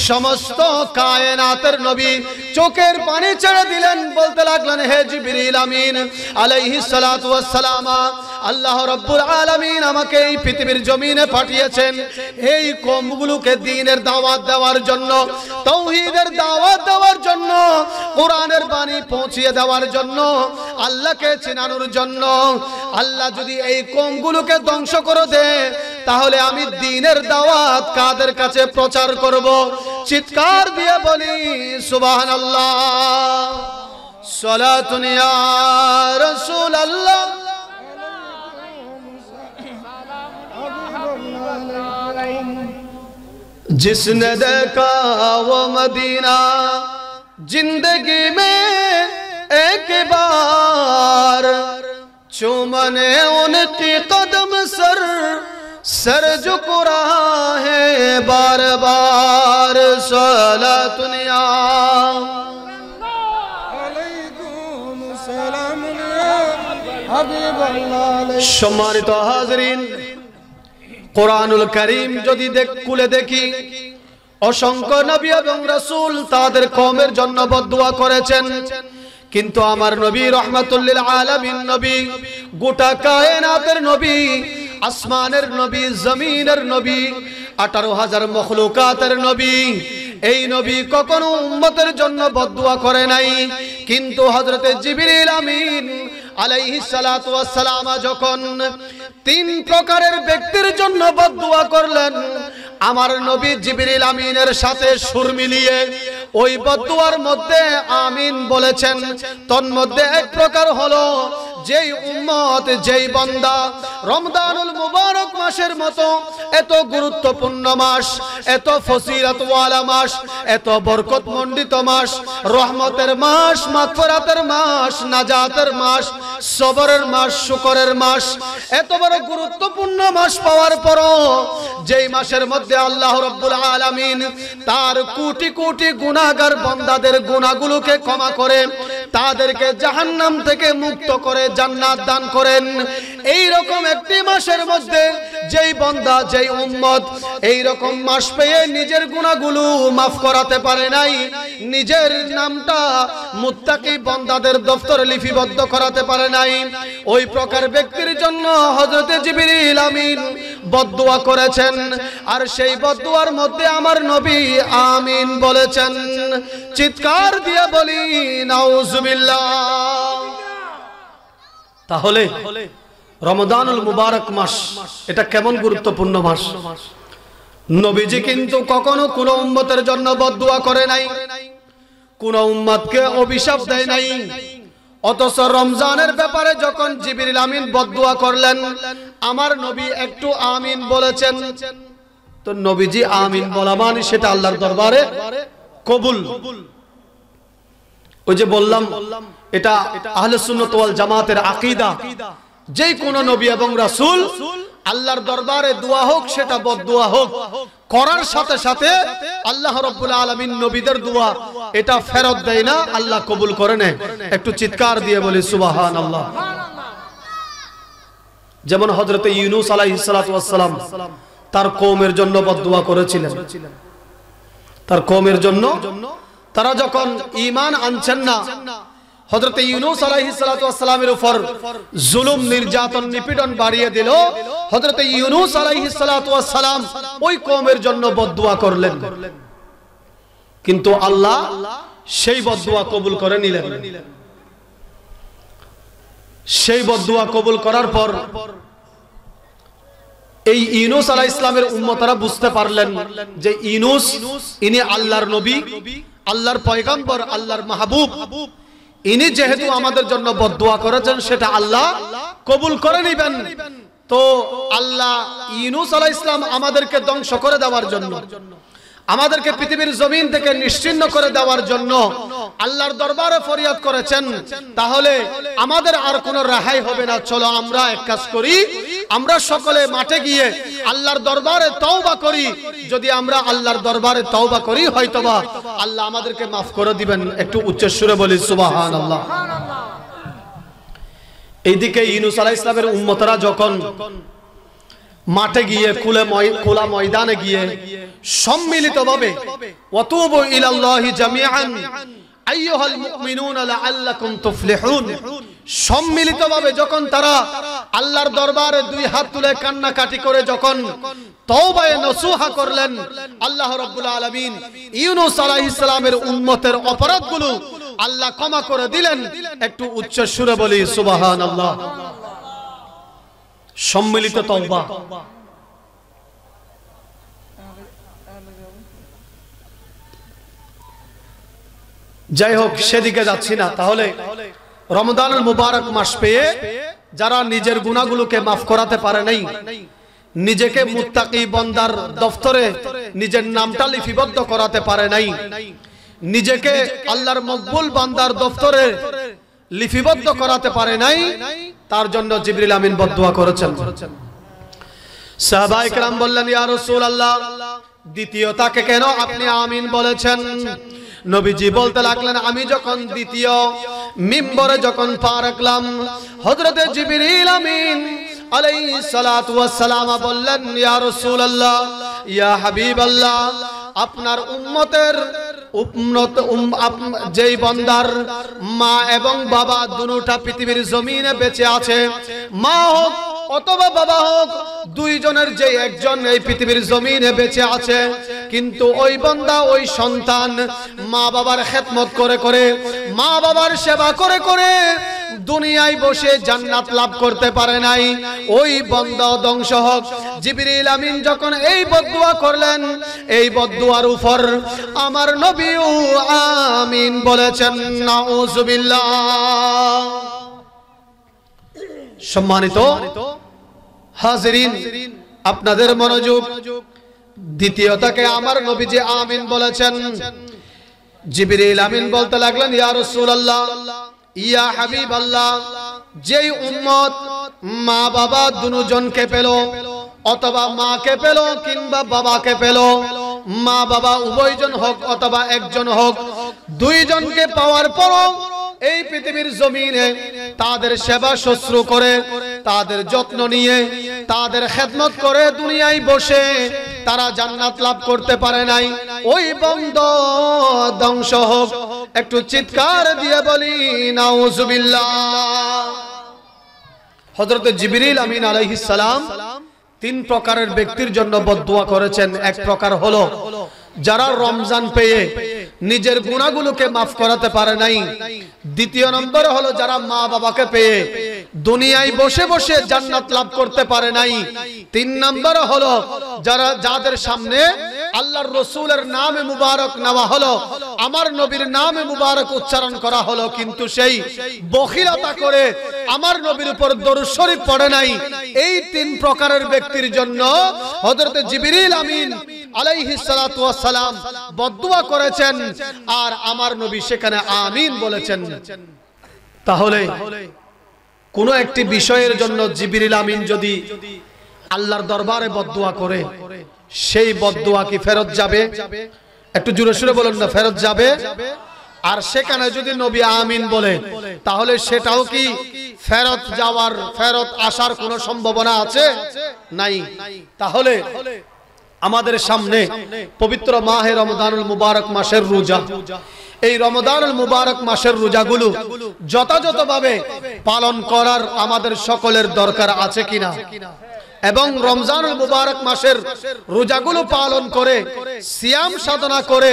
সমস্ত কায়নাতের নবী চোখের পানি ছেড়ে দিলেন, বলতে লাগলেন হে জিবরিল আমিন আলাইহিস সালাতু ওয়াস সালাম, আল্লাহ রাব্বুল আলামিন আমাকে এই পৃথিবীর জমিনে পাঠিয়েছেন এই কওমগুলোকে দ্বীনের দাওয়াত দেওয়ার জন্য, তাওহীদের দাওয়াত দেওয়ার জন্য, কোরআনের বাণী পৌঁছিয়ে দেওয়ার জন্য, আল্লাহকে চিনানোর জন্য। আল্লাহ যদি এই কওমগুলোকে ধ্বংস করে দেয়, তাহলে আমি দ্বীনের দাওয়াত কাদের কাছে প্রচার করব? চিৎকার দিয়ে বলি সুবহানাল্লাহ। সালাতুন ইয়া রাসূলুল্লাহ। जिसने देखा वो मदीना जिंदगी में एक बार, चूमने उनकी कदम सर झुक रहा है बार बार। सलातुन या अलैकुम सलाम या হাবিবাল্লাহ। সম্মানিত হাজরিন, কোরআনুল কারীম যদি খুলে দেখি, অসংখ্য নবী এবং রাসূল তাদের কওমের জন্য বদদুয়া করেছেন, কিন্তু আমার নবী রাহমাতুল লিল আলামিন নবী, গোটা কায়নাতের নবী, আসমানের নবী, জমিনের নবী, 18,000 মখলুকাতের নবী, এই নবী কখনো উম্মতের জন্য বদদুয়া করে নাই। কিন্তু হযরতে জিবরিল আমিন আলাইহিস সালাতু ওয়াস সালাম যখন 3 প্রকারের ব্যক্তির জন্য বদদুয়া করলেন, আমার নবী জিবরিল আমিনের সাথে সুর মিলিয়ে ওই বদদুয়ার মধ্যে আমিন বলেছেন। তন্মধ্যে এক প্রকার হলো যেই উম্মত, যেই বান্দা রমজানুল মুবারক মাসের মতো এত গুরুত্বপূর্ণ মাস, এত ফজিলত ওয়ালা মাস, এত বরকতমণ্ডিত মাস, রহমতের মাস, মাগফিরাতের মাস, নাজাতের মাস, সবরের মাস, শুকরের মাস, এত বড় গুরুত্বপূর্ণ মাস পাওয়ার পরও যেই মাসের মধ্যে আল্লাহ রাব্বুল আলামিন তার কোটি কোটি গুনাহগার বান্দাদের গুনাহগুলোকে ক্ষমা করে তাদেরকে জাহান্নাম থেকে মুক্ত করে জান্নাত দান করেন। এই রকম একটি মাসের মধ্যে যেই বান্দা যেই উম্মত এই রকম মাস পেয়ে নিজের গুনাহগুলো মাফ করাতে পারে নাই, নিজের নামটা মুত্তাকি বান্দাদের দফতরে লিপিবদ্ধ করাতে পারে নাই, ওই প্রকার ব্যক্তির জন্য হযরত জিবরিল আমিন বদদুয়া করেছেন। আর সেই বদদুয়ার মধ্যে আমার নবী আমিন বলেছেন। চিৎকার দিয়ে বলি নাউজুবিল্লাহ। তাহলে রমজানুল মুবারক মাস এটা কেমন গুরুত্বপূর্ণ মাস। নবীজি কিন্তু কখনো কোনো উম্মতের জন্য বদদুয়া করে নাই, কোন উম্মতকে অভিশাপ দেয় নাই। অথচ রমজানের ব্যাপারে যখন জিবরিল আমিন বদদুয়া করলেন, আমার নবী একটু আমিন বলেছেন। তো নবীজি আমিন বলা মানে সেটা আল্লাহর দরবারে কবুল। ওই যে বললাম এটা আহলে সুন্নাত ওয়াল জামাতের আকীদা, যে কোন নবী এবং রাসূল আল্লাহর দরবারে দোয়া হোক সেটা বদদুয়া হোক, করার সাথে সাথে আল্লাহ রাব্বুল আলামিন নবীদের দোয়া এটা ফেরত দেয় না, আল্লাহ কবুল করে নেয়। একটু চিৎকার দিয়ে বলি সুবহানাল্লাহ। যেমন হযরত ইউনূস আলাইহিস সালাতু ওয়াস সালাম তার কওমের জন্য বদদুয়া করেছিলেন। তার কওমের জন্য তারা যখন ঈমান আনছেন না, হযরত ইউনূস আলাইহিস সালাতু ওয়াস সালামের উপর জুলুম নির্যাতন নিপীড়ন বাড়িয়ে দিল, হযরত ইউনূস আলাইহিস সালাতু ওয়াস সালাম ওই কওমের জন্য বদদুয়া করলেন। কিন্তু আল্লাহ সেই বদদুয়া কবুল করে নিলেন। সেই বদদুয়া কবুল করার পর এই ইউনূস আলাইহিস সালামের উম্মতরা বুঝতে পারলেন যে ইউনূস ইনি আল্লাহর নবী, আল্লাহর পয়গম্বর, আল্লাহর মাহবুব। ইনি যেহেতু আমাদের জন্য বদদুয়া করেছেন সেটা আল্লাহ কবুল করে নেবেন। তো আল্লাহ ইউনূস আলাইহিস সালাম আমাদেরকে ধ্বংস করে দেওয়ার জন্য, আমাদেরকে পৃথিবীর জমিন থেকে নিশ্চিহ্ন করে দেওয়ার জন্য আল্লাহর দরবারে ফরিয়াদ করেছেন। তাহলে আমাদের আর কোনো রেহাই হবে না। চলো আমরা এক কাজ করি, আমরা সকলে মাঠে গিয়ে আল্লাহর দরবারে তওবা করি। যদি আমরা আল্লাহর দরবারে তওবা করি হয়তোবা আল্লাহ আমাদেরকে মাফ করে দিবেন। একটু উচ্চ সুরে বলি সুবহানাল্লাহ। এইদিকে ইউনূস আলাইহিস সালামের উম্মতরা যখন মাঠে গিয়ে খোলা ময়দানে গিয়ে সম্মিলিতভাবে ওয়াতুবু ইলাল্লাহি জামিআন আইয়ুহাল মুমিনুনা লাআল্লাকুম তুফলিহুন, সম্মিলিতভাবে যখন তারা আল্লাহর দরবারে দুই হাত তুলে কান্নাকাটি করে যখন তওবায়ে নসুহা করলেন, আল্লাহ রাব্বুল আলামিন ইউনূস আলাইহিস সালামের উম্মতের অপরাধগুলো আল্লাহ ক্ষমা করে দিলেন। একটু উচ্চ সুরে বলি সুবহানাল্লাহ। সম্মিলিত তওবা। যাই হোক, সেদিকে যাচ্ছি না। তাহলে রমজানুল মুবারক মাস পেয়ে যারা নিজের গুনাহগুলোকে মাফ করাতে পারে নাই, নিজেকে মুত্তাকি বান্দার দফতরে নিজের নামটা লিপিবদ্ধ করাতে পারে নাই, নিজেকে আল্লাহর মকবুল বান্দার দফতরে লিপিবদ্ধ করাতে পারে নাই, তার জন্য জিবরিল আমিন বদদুয়া করেছেন। সাহাবায়ে কেরাম বললেন, ইয়া রাসূলুল্লাহ, দ্বিতীয়টাকে কেন আপনি আমিন বলেছেন? নবীজি বলতে লাগলেন, আমি যখন দ্বিতীয় মিম্বরে যখন পা রাখলাম, হযরতে জিবরিল আমিন আলাইহিস সালাতু ওয়াস সালাম বললেন, ইয়া রাসূলুল্লাহ, ইয়া হাবিবাল্লাহ, আপনার উম্মতের যেই বান্দার মা এবং বাবা দুটোটা পৃথিবীর জমিনে বেঁচে আছে, মা হোক অথবা বাবা হোক, দুইজনের যে একজন এই পৃথিবীর জমিনে বেঁচে আছে, কিন্তু ওই বান্দা ওই সন্তান মা বাবার খেদমত করে করে, মা বাবার সেবা করে করে দুনিয়ায় বসে জান্নাত লাভ করতে পারে নাই, ওই বান্দা ধ্বংস হোক। জিবরিল আমিন যখন এই বদদুয়া করলেন, এই বদদুয়ার উপর আমার নবীও আমিন বলেছেন। নাউজুবিল্লাহ। সম্মানিত হাজিরিন, আপনাদের মনোযোগ। দ্বিতীয়টাকে আমার নবীজি আমিন বলেছেন। জিবরিল আমিন বলতে লাগলেন, ইয়া রাসূলুল্লাহ, ইয়া হাবিবাল্লাহ, যেই উম্মত মা বাবা দুজনকে পেল, অথবা মাকে পেল কিংবা বাবাকে পেল, মা বাবা উভয়জন হোক অথবা একজন হোক, দুইজনকে পাওয়ার পরও এই পৃথিবীর জমিনে তাদের সেবা শুশ্রূষা করে, তাদের যত্ন নিয়ে, তাদের খেদমত করে দুনিয়ায় বসে তারা জান্নাত লাভ করতে পারে নাই, ওই বন্ধ ধ্বংস হোক। একটু চিৎকার দিয়ে বলি নাউজুবিল্লাহ। হযরত জিবরিল আমিন আলাইহিস সালাম তিন প্রকারের ব্যক্তির জন্য বদদুয়া করেছেন। এক প্রকার হলো যারা রমজান পেয়ে নিজের গুনাহগুলোকে maaf করাতে পারে নাই। দ্বিতীয় নম্বর হলো যারা মা বাবাকে পেয়ে দুনিয়ায় বসে বসে জান্নাত লাভ করতে পারে নাই। তিন নম্বর হলো যাদের সামনে আল্লাহর রাসূলের নামে মুবারক নেওয়া হলো, আমার নবীর নামে মুবারক উচ্চারণ করা হলো, কিন্তু সেই বখিলতা করে আমার নবীর উপর দরুদ শরীফ পড়ে নাই। এই তিন প্রকারের ব্যক্তির জন্য হযরত জিবরিল আমিন আলাইহিস সালাতু ওয়াস সালাম বদদুয়া করেছেন, আর আমার নবী সেখানে আমিন বলেছেন। তাহলে কোন একটি বিষয়ের জন্য জিবরিল আমিন যদি আল্লাহর দরবারে বদদুয়া করে, সেই বদদুয়া কি ফেরত যাবে? একটু জোরে সুরে বলুন না, ফেরত যাবে? আর সেখানে যদি নবী আমিন বলে, তাহলে সেটাও কি ফেরত যাওয়ার, ফেরত আসার কোনো সম্ভাবনা আছে? নাই। তাহলে আমাদের সামনে পবিত্র মাহে রমজানুল মুবারক মাসের রোজা, এই রমজানুল মুবারক মাসের রোজাগুলো যথাযথভাবে পালন করার আমাদের সকলের দরকার আছে কিনা? এবং রমজানুল মুবারক মাসের রোজাগুলো পালন করে, সিয়াম সাধনা করে,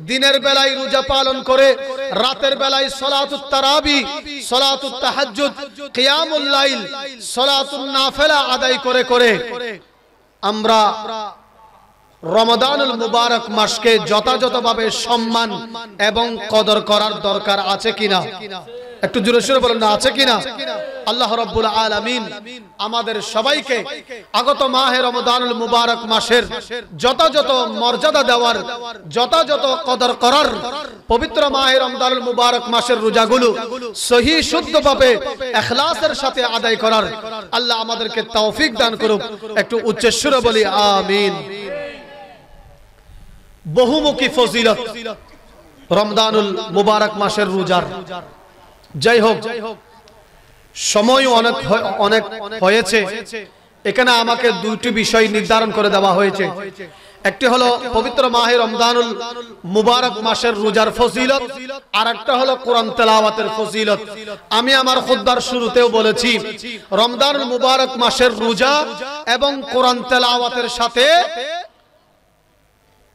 দিনের বেলায় রোজা পালন করে, রাতের বেলায় সালাতুত তারাবি, সালাতুত তাহাজ্জুদ, কিয়ামুল লাইল, সালাতুন নাফিলা আদায় করে করে আমরা রমজানুল মুবারক মাসকে যথাযথভাবে সম্মান এবং কদর করার দরকার আছে কিনা? একটু জোরে সোরে বলুন না, আছে কিনা? আল্লাহ রাব্বুল আলামিন আমাদের সবাইকে আগত মাহে রমজানুল মুবারক মাসের যথাযথ মর্যাদা দেওয়ার, যথাযথ কদর করার, পবিত্র মাহে রমজানুল মুবারক মাসের রোজাগুলো সহি শুদ্ধভাবে ইখলাসের সাথে আদায় করার আল্লাহ আমাদেরকে তৌফিক দান করুক। একটু উচ্চ সুরে বলি আমিন। বহুমুখী ফজিলত রমজানুল মুবারক মাসের রোজার। যাই হোক, সময় অনেক হয়েছে, এখানে আমাকে দুইটি বিষয় নির্ধারণ করে দেওয়া হয়েছে। একটি হলো পবিত্র মাহে রমজানুল মুবারক মাসের রোজার ফজিলত, আর একটা হলো কোরআন তেলাওয়াতের ফজিলত। আমি আমার খুতবার শুরুতেও বলেছি, রমজানুল মুবারক মাসের রোজা এবং কোরআন তেলাওয়াতের সাথে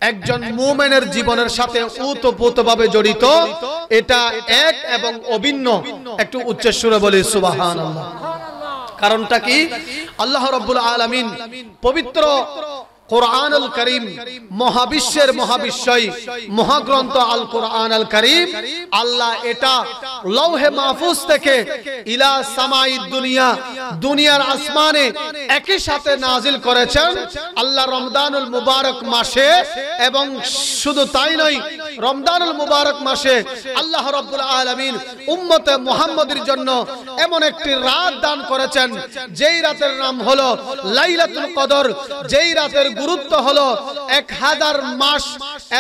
একজন মুমিনের জীবনের সাথে ওতপ্রোতভাবে জড়িত, এটা এক এবং অভিন্ন। একটু উচ্চ সুরে বলি সুবহানাল্লাহ। কারণটা কি? আল্লাহ রাব্বুল আলামিন পবিত্র কোরআনুল কারীম, মহাবিশ্বের মহাবিশ্বই মহাগ্রন্থ আল কোরআন আল কারীম, আল্লাহ এটা লৌহে মাহফুজ থেকে ইলা সামাঈদ দুনিয়া, দুনিয়ার আসমানে একই সাথে নাজিল করেছেন আল্লাহ রমজানুল মুবারক মাসে। এবং শুধু তাই নয়, রমজানুল মুবারক মাসে আল্লাহ রাব্বুল আলামিন উম্মতে মুহাম্মাদের জন্য এমন একটি রাত দান করেছেন, যেই রাতের নাম হলো লাইলাতুল কদর, যেই রাতের গুরুত্ব হলো 1000 মাস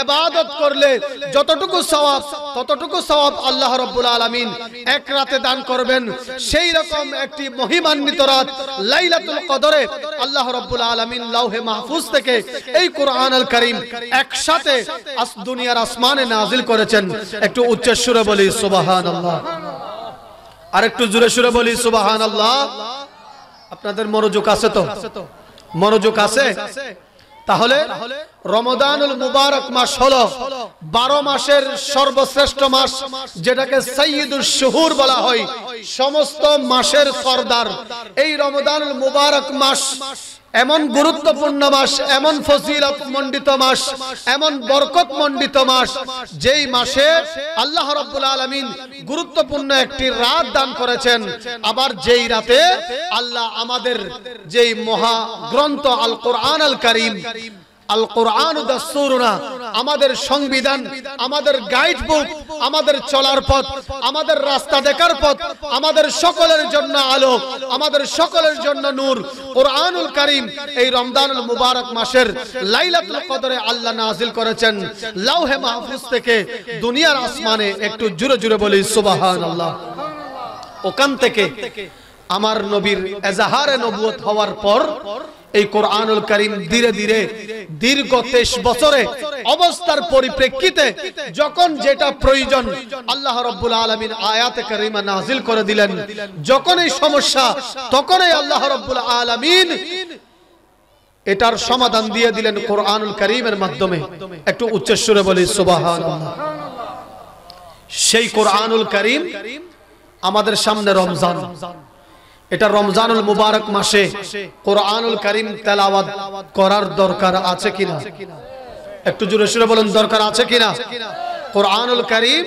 ইবাদত করলে যতটুকু সওয়াব, ততটুকু সওয়াব আল্লাহ রাব্বুল আলামিন এক রাতে দান করবেন। সেই রকম একটি মহিমান্বিত রাত লাইলাতুল কদরে আল্লাহ রাব্বুল আলামিন লাউহে মাহফুজ থেকে এই কোরআনুল কারীম একসাথে দুনিয়ার আসমানে নাজিল করেছেন। একটু উচ্চ সুরে বলি সুবহানাল্লাহ, আর একটু জোরে সুরে বলি সুবহানাল্লাহ। আপনাদের মনোযোগ আছে তো? মনোযোগ আছে? তাহলে রমজানুল মুবারক মাস হলো 12 মাসের সর্বশ্রেষ্ঠ মাস, যেটাকে সাইয়্যিদুশ শুহুর বলা হয়, সমস্ত মাসের সরদার। এই রমজানুল মুবারক মাস এমন গুরুত্বপূর্ণ মাস, এমন ফজিলত মণ্ডিত মাস, এমন বরকত মণ্ডিত মাস, যেই মাসে আল্লাহ রাব্বুল আলামিন গুরুত্বপূর্ণ একটি রাত দান করেছেন। আবার যেই রাতে আল্লাহ আমাদের যেই মহা গ্রন্থ আল কোরআন আল কারীম আল কোরআন দাস্তুরুনা, আমাদের সংবিধান, আমাদের গাইড বুক, আমাদের চলার পথ, আমাদের রাস্তা দেখার পথ, আমাদের সকলের জন্য আলো, আমাদের সকলের জন্য নূর। কোরআনুল কারীম এই রমজানুল মুবারক মাসের লাইলাতুল কদরে আল্লাহ নাযিল করেছেন লাউহে মাহফুজ থেকে দুনিয়ার আসমানে। একটু জোরে জোরে বলি সুবহানাল্লাহ। ওখান থেকে আমার নবীর এজাহারে নবুয়ত হওয়ার পর এই কোরআনুল কারীম ধীরে ধীরে দীর্ঘ 23 বছরে অবস্থার পরিপ্রেক্ষিতে যখন যেটা প্রয়োজন আল্লাহ রাব্বুল আলামিন আয়াতে কারীমা নাযিল করে দিলেন। যখন এই সমস্যা, তখনই আল্লাহ রাব্বুল আলামিন এটার সমাধান দিয়ে দিলেন কোরআনুল কারীমের মাধ্যমে। একটু উচ্চ সুরে বলি সুবহানাল্লাহ। সেই কোরআনুল কারীম আমাদের সামনে রমজান, এটা রমজানুল মুবারক মাসে কোরআনুল কারীম তেলাওয়াত করার দরকার আছে কিনা? একটু জোরে সুরে বলেন, দরকার আছে কিনা? কোরআনুল কারীম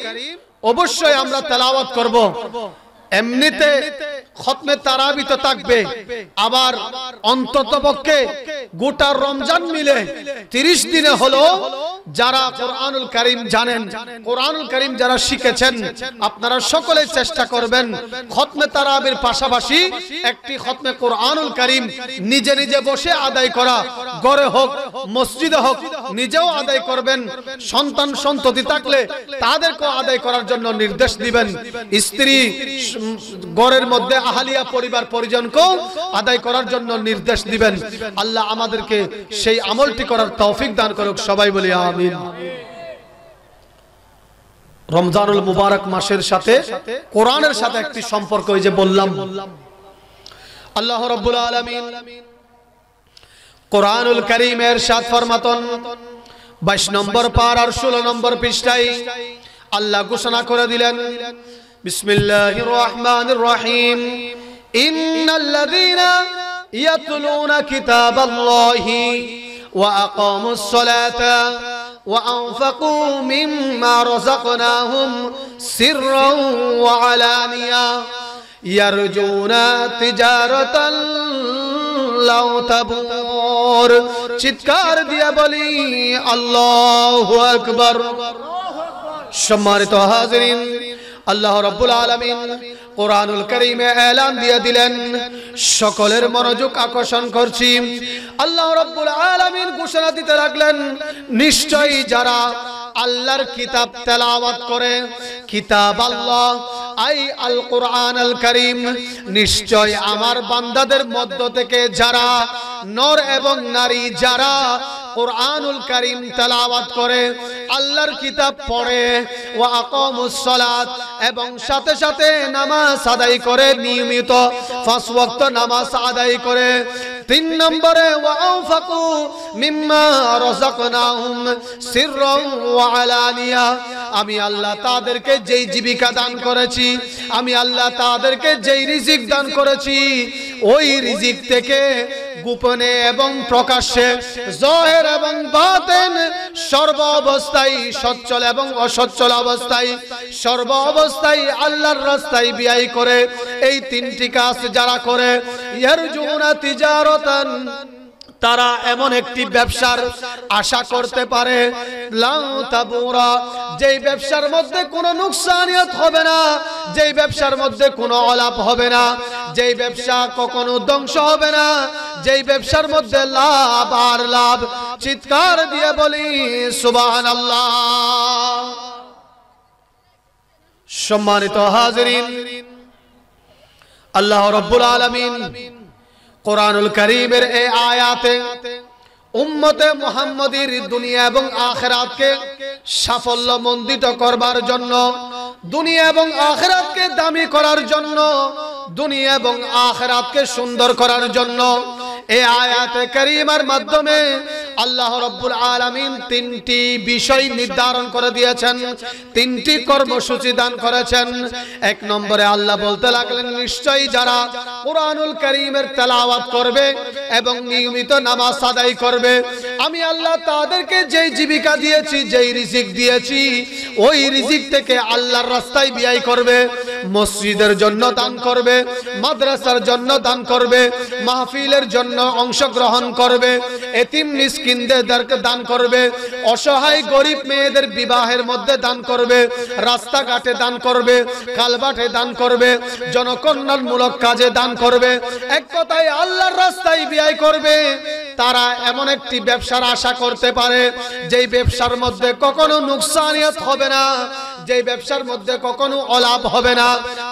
অবশ্যই আমরা তেলাওয়াত করব। এমনিতে খতমে তারাবি তো থাকবে, আবার অন্ততপক্ষে গোটা রমজান মিলে 30 দিনে হলো যারা কোরআনুল কারীম জানেন, কোরআনুল কারীম যারা শিখেছেন, আপনারা সকলে চেষ্টা করবেন খতমে তারাবির পাশাপাশি একটি খতমে কোরআনুল কারীম নিজে নিজে বসে আদায় করা। ঘরে হোক, মসজিদে হোক, নিজেও আদায় করবেন। সন্তান সন্ততি থাকলে তাদেরকেও আদায় করার জন্য নির্দেশ দিবেন। স্ত্রী ঘরের মধ্যে আহলিয়া পরিবার পরিজনকেও আদায় করার জন্য নির্দেশ দিবেন। আল্লাহ আমাদেরকে সেই আমলটি করার তৌফিক দান করুক, সবাই বলি আমিন। রমজানুল মুবারক মাসের সাথে কোরআনের সাথে একটি সম্পর্ক, এই যে বললাম, আল্লাহ রাব্বুল আলামিন কোরআনুল কারীমের সাথ ফরমাতন 22 নম্বর পারার 16 নম্বর পৃষ্ঠায় আল্লাহ ঘোষণা করে দিলেন, বিসমিল্লাহির রহমানির রহিম, ইন্নাল্লাযীনা ইয়াতলুনা কিতাবাল্লাহি ওয়া আকামুস সালাতা ওয়া আনফাকু মিম্মা রাযাকনাহুম সিররান ওয়া আলানিয়া ইয়ারজুনা তিজারাতান লাউ তাবুর। চিৎকার দিয়ে বলি আল্লাহু আকবার। সম্মানিত হাজিরিন, আল্লাহ রাব্বুল আলামিন কোরআনুল কারীমে এলান দিয়ে দিলেন, সকলের মনোযোগ আকর্ষণ করছি। আল্লাহ রাব্বুল আলামিন ঘোষণা দিতে লাগলেন, নিশ্চয়ই যারা আল্লাহর কিতাব তেলাওয়াত করে, কিতাব আল্লাহ আই আল কোরআন আল কারীম, নিশ্চয় আমার বান্দাদের মধ্য থেকে যারা নর এবং নারী যারা কোরআনুল কারীম তেলাওয়াত করে, আল্লাহর কিতাব পড়ে, ওয়া আকামুস সালাত এবং সাথে সাথে নামাজ আদায় করে, নিয়মিত 5 ওয়াক্ত নামাজ আদায় করে। 3 নম্বরে ওয়া আনফাকু মিম্মা রাযাকনাহুম সিররান ওয়া আলানিয়া, আমি আল্লাহ তাদেরকে যেই জীবিকা দান করেছি, আমি আল্লাহ তাদেরকে যেই রিজিক দান করেছি, ওই রিজিক থেকে গোপনে এবং প্রকাশ্যে, জাহির এবং বাতিন, সর্ব অবস্থায়, সচ্ছল এবং অসচ্ছল অবস্থায়, সর্ব অবস্থায় আল্লাহর রাস্তায় ব্যয় করে। এই 3টি কাজ যারা করে, ইয়ারজুনা তিজারাতান, তারা এমন একটি ব্যবসার আশা করতে পারে, লাউ তাবুরা, যেই ব্যবসার মধ্যে কোনো নুকসানিয়ত হবে না, যেই ব্যবসার মধ্যে কোনো অলাভ হবে না, যেই ব্যবসা কখনো ধ্বংস হবে না, যেই ব্যবসার মধ্যে লাভ আর লাভ। চিৎকার দিয়ে বলি সুবহানাল্লাহ। সম্মানিত হাজিরিন, আল্লাহ রাব্বুল আলামিন কোরআনুল কারীমের এই আয়াতে উম্মতে মুহাম্মাদীর দুনিয়া এবং আখিরাতকে সাফল্যমণ্ডিত করবার জন্য, দুনিয়া এবং আখিরাতকে দামি করার জন্য, দুনিয়া এবং আখিরাতকে সুন্দর করার জন্য এই আয়াতে কারীমার মাধ্যমে আল্লাহ রাব্বুল আলামিন 3টি বিষয় নির্ধারণ করে দিয়েছেন, 3টি কর্মসূচি দান করেছেন। 1 নম্বরে আল্লাহ বলতে লাগলেন, নিশ্চয়ই যারা কোরআনুল কারীমের তেলাওয়াত করবে এবং নিয়মিত নামাজ আদায় করবে, আমি আল্লাহ তাদেরকে যেই জীবিকা দিয়েছি, যেই রিজিক দিয়েছি, ওই রিজিক থেকে আল্লাহর রাস্তায় ব্যয় করবে। মসজিদের জন্য দান করবে, মাদ্রাসার জন্য দান করবে, মাহফিলের জন্য অংশগ্রহণ করবে, এতিম মিসকিনদেরকে দান করবে, অসহায় গরিব মেয়েদের বিবাহের মধ্যে দান করবে, রাস্তাঘাটে দান করবে, কালবাটে দান করবে, জনকল্যাণমূলক কাজে দান করবে, এক কথায় আল্লাহর রাস্তায় ব্যয় করবে। তারা এমন একটি ব্যবসার আশা করতে পারে যেই ব্যবসার মধ্যে কখনো নুকসানিয়ত হবে না, যেই ব্যবসার মধ্যে কখনো অলাভ হবে না,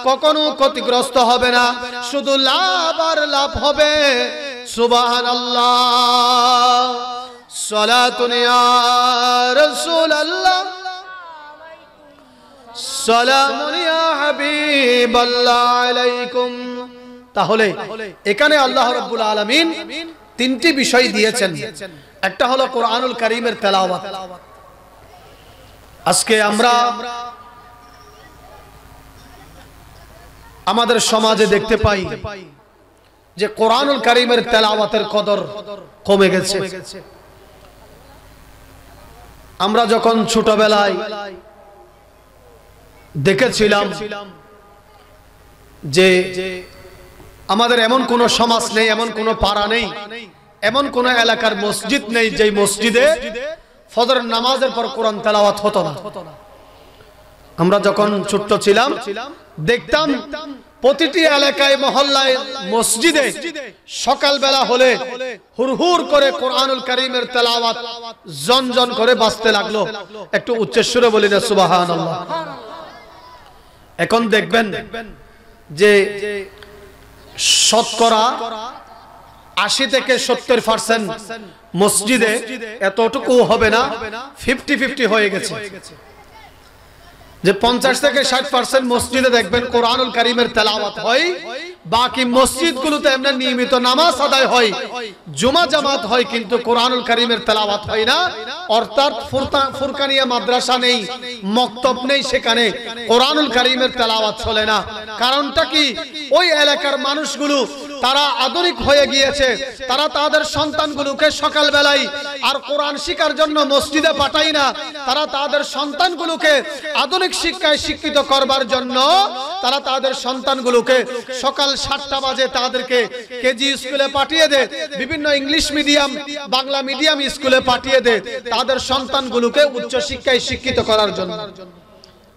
কখনো ক্ষতিগ্রস্ত হবে না, শুধু লাভ আর লাভ হবে। সুবহানাল্লাহ। সালাতুন ইয়া রাসূলুল্লাহ, সালামুন ইয়া হাবিবাল্লাহ আলাইকুম। তাহলে এখানে আল্লাহ রাব্বুল আলামিন তিনটি বিষয় দিয়েছেন। একটা হলো কোরআনুল কারীমের তেলাওয়াত। আজকে আমরা আমাদের সমাজে দেখতে পাই যে কোরআনুল কারীমের তেলাওয়াতের কদর কমে গেছে। আমরা যখন ছোটবেলায় দেখেছিলাম যে আমাদের এমন কোন সমাজ নেই, এমন কোন পাড়া নেই, এমন কোন এলাকার মসজিদ নেই যে মসজিদে ফজর নামাজের পর কোরআন তেলাওয়াত হতো না। আমরা যখন ছোট্ট ছিলাম দেখতাম প্রতিটি এলাকায় মহল্লায় মসজিদে সকালবেলা হলে হুরহুর করে কোরআনুল কারীমের তেলাওয়াত জনজন করে বাজতে লাগলো। একটু উচ্চস্বরে বলি না সুবহানাল্লাহ। এখন দেখবেন যে শতকরা ৮০ থেকে ৭০% মসজিদে, এতটুকু হবে না, 50-50 হয়ে গেছে। যে ৫০ থেকে ৬০% মসজিদে দেখবেন কোরআনুল কারীমের তেলাওয়াত হয়, বাকি মসজিদগুলোতে এমনি নিয়মিত নামাজ আদায় হয়, জুমা জামাত হয়, কিন্তু কোরআনুল কারীমের তেলাওয়াত হয় না। অর্থাৎ ফুরকানিয়া মাদ্রাসা নেই, মক্তব নেই, সেখানে কোরআনুল কারীমের তেলাওয়াত চলে না। কারণটা কি? ওই এলাকার মানুষগুলো তারা আধুনিক হয়ে গিয়েছে, তারা তাদের সন্তানগুলোকে সকালবেলায় আর কোরআন শিক্ষার জন্য মসজিদে পাঠায় না, তারা তাদের সন্তানগুলোকে আধুনিক শিক্ষায় শিক্ষিত করবার জন্য তারা তাদের সন্তানগুলোকে সকাল ৭টা বাজে তাদেরকে কেজি স্কুলে পাঠিয়ে দেয়, বিভিন্ন ইংলিশ মিডিয়াম, বাংলা মিডিয়াম স্কুলে পাঠিয়ে দেয় তাদের সন্তানগুলোকে উচ্চ শিক্ষায় শিক্ষিত করার জন্য।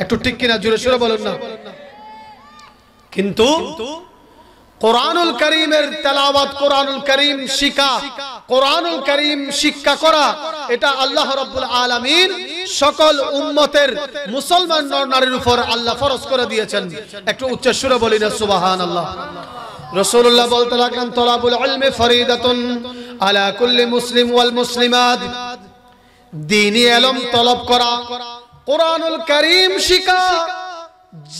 একটু ঠিক কিনা, জোরে সোরে বলুন না। কিন্তু কোরআনুল কারীমের তেলাওয়াত, কোরআনুল কারীম শিক্ষা, কোরআনুল কারীম শিক্ষা করা, এটা আল্লাহ রাব্বুল আলামিন সকল উম্মতের মুসলমান নর-নারীর উপর আল্লাহ ফরজ করে দিয়েছেন। একটু উচ্চ সুরে বলি না সুবহানাল্লাহ। রাসূলুল্লাহ বলতে লাগলেন, তলাবুল ইলমি ফরিদাতুন আলা কুল্লি মুসলিম ওয়াল মুসলিমাত। দ্বীনি ইলম তলব করা, কোরআনুল কারীম শিক্ষা,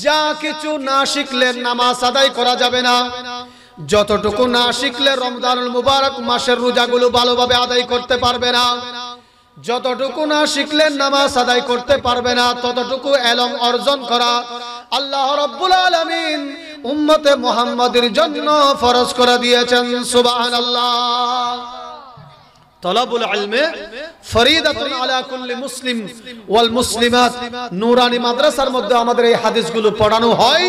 যা কিছু না শিখলে নামাজ আদায় করা যাবে না, যতটুকু না শিখলে রমজানুল মুবারক মাসের রোজাগুলো ভালোভাবে আদায় করতে পারবে না, যতটুকু না শিখলে নামাজ আদায় করতে পারবে না, ততটুকু ইলম অর্জন করা আল্লাহ রাব্বুল আলামিন উম্মতে মুহাম্মাদের জন্য ফরজ করে দিয়েছেন। সুবহানাল্লাহ। তলাবুল ইলমি ফরিদাতুন আলা কুল্লি মুসলিম ওয়াল মুসলিমাত। নূরানী মাদ্রাসার মধ্যে আমাদের এই হাদিসগুলো পড়ানো হয়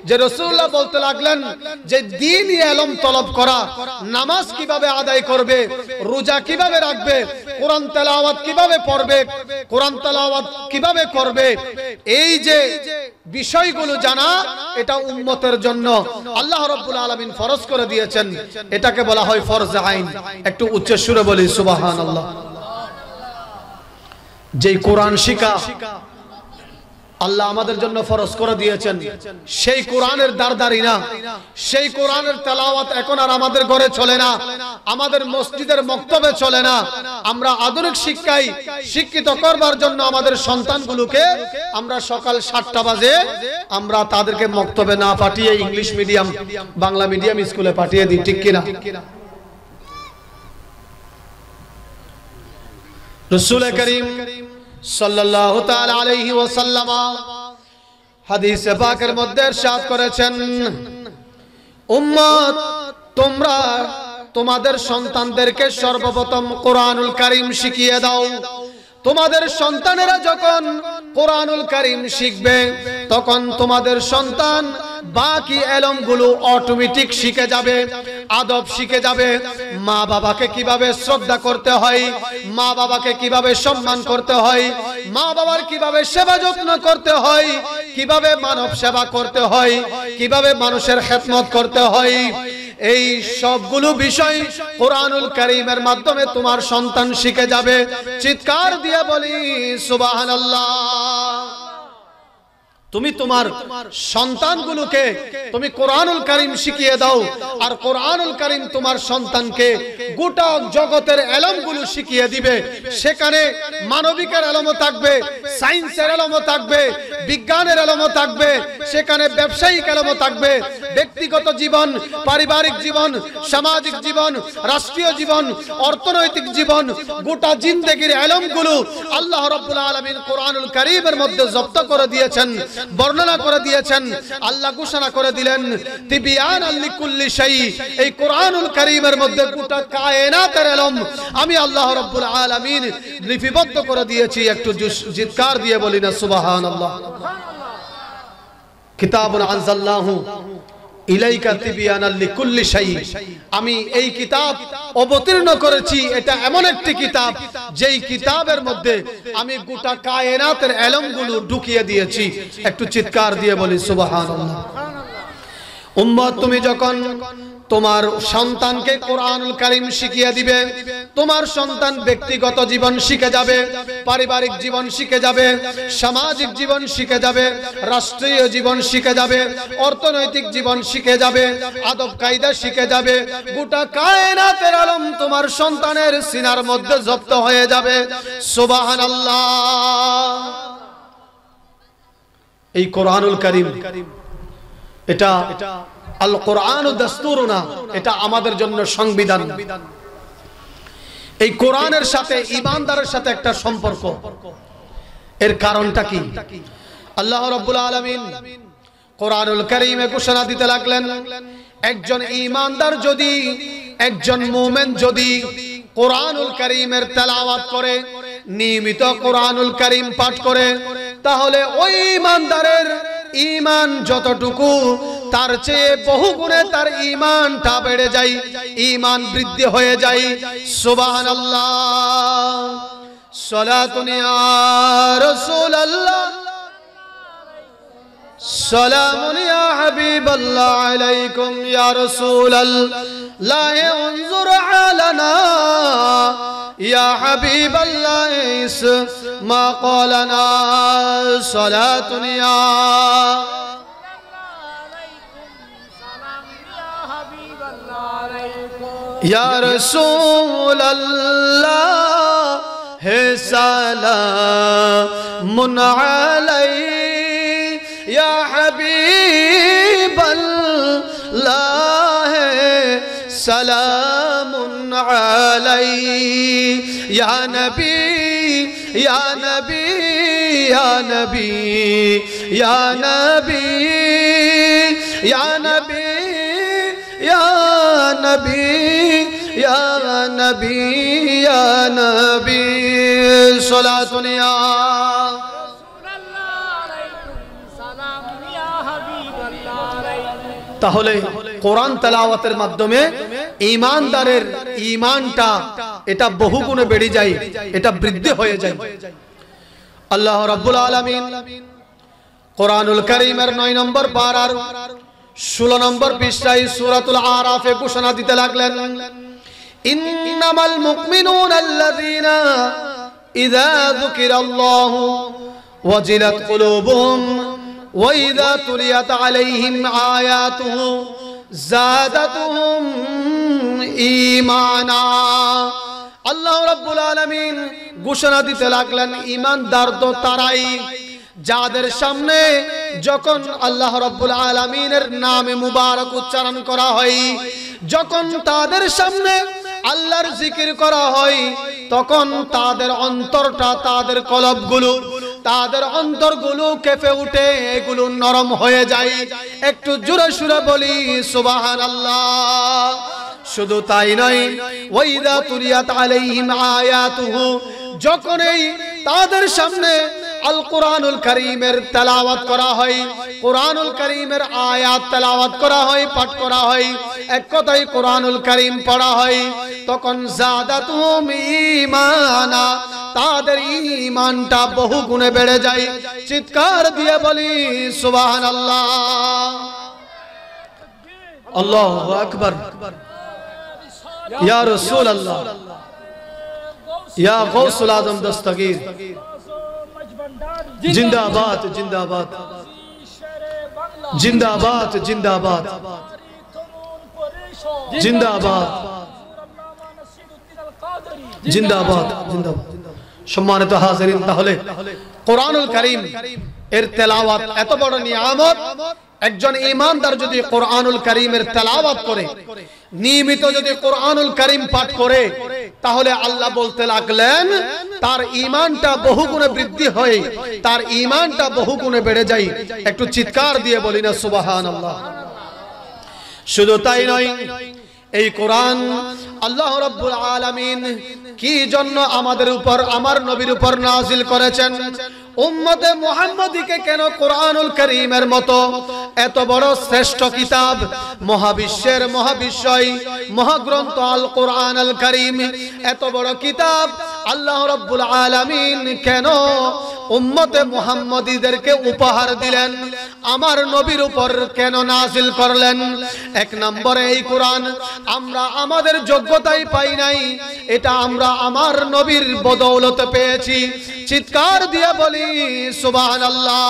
যে রাসূলুল্লাহ বলতে লাগলেন যে দ্বীনি ইলম তলব করা, নামাজ কিভাবে আদায় করবে, রোজা কিভাবে রাখবে, কোরআন তেলাওয়াত কিভাবে পড়বে, কোরআন তেলাওয়াত কিভাবে করবে, এই যে বিষয়গুলো জানা, এটা উম্মতের জন্য আল্লাহ রাব্বুল আলামিন ফরজ করে দিয়েছেন। এটাকে বলা হয় ফরজ আইন। একটু উচ্চ সুরে বলি সুবহানাল্লাহ। যেই কোরআন শিক্ষা আল্লাহ আমাদের জন্য ফরজ করে দিয়েছেন, সেই কোরআনের দারদারি না, সেই কোরআনের তেলাওয়াত এখন আর আমাদের ঘরে চলে না, আমাদের মসজিদের মক্তবে চলে না। আমরা আধুনিক শিক্ষায় শিক্ষিত করবার জন্য আমাদের সন্তানগুলোকে আমরা সকাল ৭টা বাজে আমরা তাদেরকে মক্তবে না পাঠিয়ে ইংলিশ মিডিয়াম, বাংলা মিডিয়াম স্কুলে পাঠিয়ে দিই। ঠিক কিনা? রাসূল করিম সাল্লাল্লাহু তাআলা আলাইহি ওয়াসাল্লাম হাদিসে পাকের মধ্যে ইরশাদ করেছেন, উম্মত তোমরা তোমাদের সন্তানদেরকে সর্বপ্রথম কোরআনুল কারীম শিখিয়ে দাও। তোমাদের সন্তানেরা যখন কোরআনুল কারীম শিখবে তখন তোমাদের সন্তান বাকি এলমগুলো অটোমেটিক শিখে যাবে, আদব শিখে যাবে। মা বাবাকে কিভাবে শ্রদ্ধা করতে হয়, মা বাবাকে কিভাবে সম্মান করতে হয়, মা বাবার কিভাবে সেবা যত্ন করতে হয়, কিভাবে মানব সেবা করতে হয়, কিভাবে মানুষের খেদমত করতে হয়, এই সবগুলো বিষয় কোরআনুল কারীমের মাধ্যমে তোমার সন্তান শিখে যাবে। চিৎকার দিয়ে বলি সুবহানাল্লাহ। তুমি তোমার সন্তানগুলোকে তুমি কোরআনুল কারীম শিখিয়ে দাও, আর কোরআনুল কারীম তোমার সন্তানকে গোটা জগতের এলমগুলো শিখিয়ে দিবে। সেখানে মানবিকের এলমও থাকবে, সায়েন্সের এলমও থাকবে, বিজ্ঞানের এলমও থাকবে, সেখানে ব্যবসায়িক এলমও থাকবে, ব্যক্তিগত জীবন, পারিবারিক জীবন, সামাজিক জীবন, রাষ্ট্রীয় জীবন, অর্থনৈতিক জীবন, গোটা জিন্দেগির এলমগুলো আল্লাহ রাব্বুল আলামিন কোরআনুল কারীমের মধ্যে জব্দ করে দিয়েছেন, বর্ণনা করে দিয়েছেন। আল্লাহ ঘোষণা করে দিলেন তিবিয়ানাল লিকুল্লি শাই, এই কোরআনুল কারীমের মধ্যে গোটা কায়নাতের ইলম আমি আল্লাহ রাব্বুল আলামিন লিপিবদ্ধ করে দিয়েছি। একটু চিৎকার দিয়ে বলি না সুবহানাল্লাহ। কিতাবুন আনজালনাহু ইলাইকা তিবিয়ানাল লিকুল্লি শাই, আমি এই কিতাব অবতীর্ণ করেছি, এটা এমন একটি কিতাব যেই কিতাবের মধ্যে আমি গোটা কায়নাতের ইলমগুলো ঢুকিয়ে দিয়েছি। একটু চিৎকার দিয়ে বলি সুবহানাল্লাহ। উম্মত, তুমি যখন তোমার সন্তানকে কোরআনুল কারীম শিখিয়ে দিবে, তোমার সন্তান ব্যক্তিগত জীবন শিখে যাবে, পারিবারিক জীবন শিখে যাবে, সামাজিক জীবন শিখে যাবে, রাষ্ট্রীয় জীবন শিখে যাবে, অর্থনৈতিক জীবন শিখে যাবে, আদব কায়দা শিখে যাবে। গোটা কায়নাতের আলম তোমার সন্তানের সিনার মধ্যে জব্দ হয়ে যাবে। সুবহানাল্লাহ। এই কোরআনুল কারীম এটা আল কোরআন দাস্তুরুনা, এটা আমাদের জন্য সংবিধান। এই কোরআনের সাথে ঈমানদারের সাথে একটা সম্পর্ক। এর কারণটা কি? আল্লাহ রাব্বুল আলামিন কোরআনুল কারীমে ঘোষণা দিতে লাগলেন, একজন ঈমানদার যদি, একজন মুমিন যদি কোরআনুল কারীমের তেলাওয়াত করে, নিয়মিত কোরআনুল কারীম পাঠ করে, তাহলে ওই ঈমানদারের ঈমান যতটুকু তার চেয়ে বহু গুণে তার ঈমানটা বেড়ে যায়, ঈমান বৃদ্ধি হয়ে যায়। সুবহানাল্লাহ। সালাতুন ইয়া রাসূলুল্লাহ, সালামুন ইয়া হাবিবাল্লাহ আলাইকুম ইয়া রাসূলাল্লাহ, উনজুর আলানা ইয়া হাবিবাল্লাহ ইসমা ক্বালানা। সালাতুন ইয়া या रसूल अल्लाह है सलामुन अलैहि या हबीब अल्लाह है सलामुन अलैहि या नबी या नबी या नबी या नबी या नबी या नबी या नबी या नबी सलातुन या তাহলে কোরআন তেলাওয়াতের মাধ্যমে ঈমানদারের ঈমানটা এটা বহুগুণে বেড়ে যায়, এটা বৃদ্ধি হয়ে যায়। আল্লাহ রাব্বুল আলামিন কোরআনুল কারীমের 9 নম্বর পারার 16 নম্বর পৃষ্ঠায় সূরাতুল আরাফে ঘোষণা দিতে লাগলেন, ইন্নামাল মুমিনুনা আল্লাযীনা ইযা যুকিরাল্লাহু ওয়াজিলাত কুলুবুহুম ওয়া ইযা তুলিয়াত আলাইহিম আয়াতুহু যাদাতুহুম ঈমানা। আল্লাহ রাব্বুল আলামিন ঘোষণা দিতে লাগলেন, ঈমানদার তো তারাই যাদের সামনে যখন আল্লাহ রাব্বুল আলামিনের নামে মুবারক উচ্চারণ করা হয়, যখন তাদের সামনে আল্লাহর জিকির করা হয়, তখন তাদের অন্তরটা, তাদের কলবগুলো, তাদের অন্তরগুলো কেঁপে উঠে, এগুলো নরম হয়ে যায়। একটু জোরে সুরে বলি সুবহানাল্লাহ। শুধু তাই নয়, ওয়াইদা তুলিয়াত আলাইহিম আয়াতুহু, যখন এই তাদের সামনে আল কোরআনুল কারীমের তেলাওয়াত করা হয়, কোরআনুল কারীমের আয়াত তেলাওয়াত করা হয়, পাঠ করা হয়, এক কথায় কোরআনুল কারীম পড়া হয়, তখন জাদাতুহুম ঈমানা, তাদের ঈমানটা বহু গুণে বেড়ে যায়। চিৎকার দিয়ে বলি সুবহানাল্লাহ। আল্লাহু আকবার। ইয়া রাসূলুল্লাহ, ইয়া গৌসুল আজম দস্তগীর, জিন্দাবাদ জিন্দাবাদ জিন্দাবাদ জিন্দাবাদ জিন্দাবাদ জিন্দাবাদ জিন্দাবাদ। সম্মানিত হাজিরিন, তাহলে কোরআনুল কারীম এর তেলাওয়াত এত বড় নিয়ামত। একজন ঈমানদার যদি কোরআনুল কারীমের তেলাওয়াত করে, নিয়মিত যদি কোরআনুল কারীম পাঠ করে, তাহলে আল্লাহ বলতে লাগলেন তার ঈমানটা বহুগুণে বৃদ্ধি হয়, তার ঈমানটা বহুগুণে বেড়ে যায়। একটু চিৎকার দিয়ে বলি না সুবহানাল্লাহ। শুধু তাই নয়, এই কোরআন আল্লাহ রাব্বুল আলামিন কি জন্য আমাদের উপর, আমার নবীর উপর নাজিল করেছেন? উম্মতে মুহাম্মাদীকে কেন কোরআনুল কারীমের মতো এত বড় শ্রেষ্ঠ কিতাব, মহাবিশ্বের মহাবিশ্বই মহাগ্রন্থ আল কোরআন আল কারীম, এত বড় কিতাব আল্লাহ রাব্বুল আলামিন কেন উম্মতে মুহাম্মাদীদেরকে উপহার দিলেন, আমার নবীর উপর কেন নাজিল করলেন? এক নম্বরে, এই কোরআন আমরা আমাদের যোগ্যতায় পাই নাই, এটা আমরা আমার নবীর বদৌলতে পেয়েছি। চিৎকার দিয়ে বলি সুবহানাল্লাহ।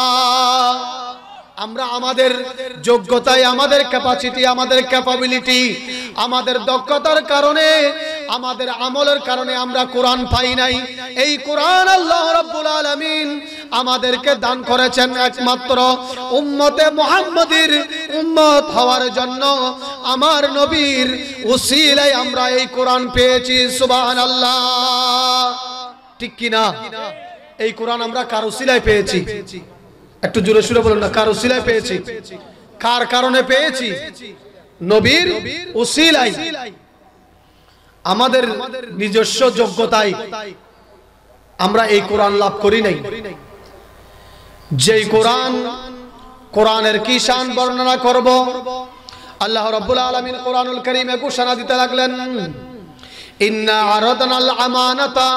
আমরা আমাদের যোগ্যতায়, আমাদের ক্যাপাসিটি, আমাদের ক্যাপাবিলিটি, আমাদের দক্ষতার কারণে, আমাদের আমলের কারণে আমরা কোরআন পাই নাই। এই কোরআন আল্লাহ রাব্বুল আলামিন আমাদেরকে দান করেছেন একমাত্র উম্মতে মুহাম্মাদীর উম্মত হওয়ার জন্য। আমার নবীর উসিলায় আমরা এই কোরআন পেয়েছি। সুবহানাল্লাহ, ঠিক কি না? এই কোরআন আমরা কার উসিলায় পেয়েছি? একটু জোরে সুরে বলুন না, কার উসিলায় পেয়েছি? কার কারণে পেয়েছি? নবীর উসিলায়। আমাদের নিজস্ব যোগ্যতায় আমরা এই কোরআন লাভ করি নাই। যেই কোরআন, কোরআনের কি শান বর্ণনা করব, আল্লাহ রাব্বুল আলামিন কোরআনুল কারীমে ঘোষণা দিতে লাগলেন, ইন্না আরাদনাল আমানাতা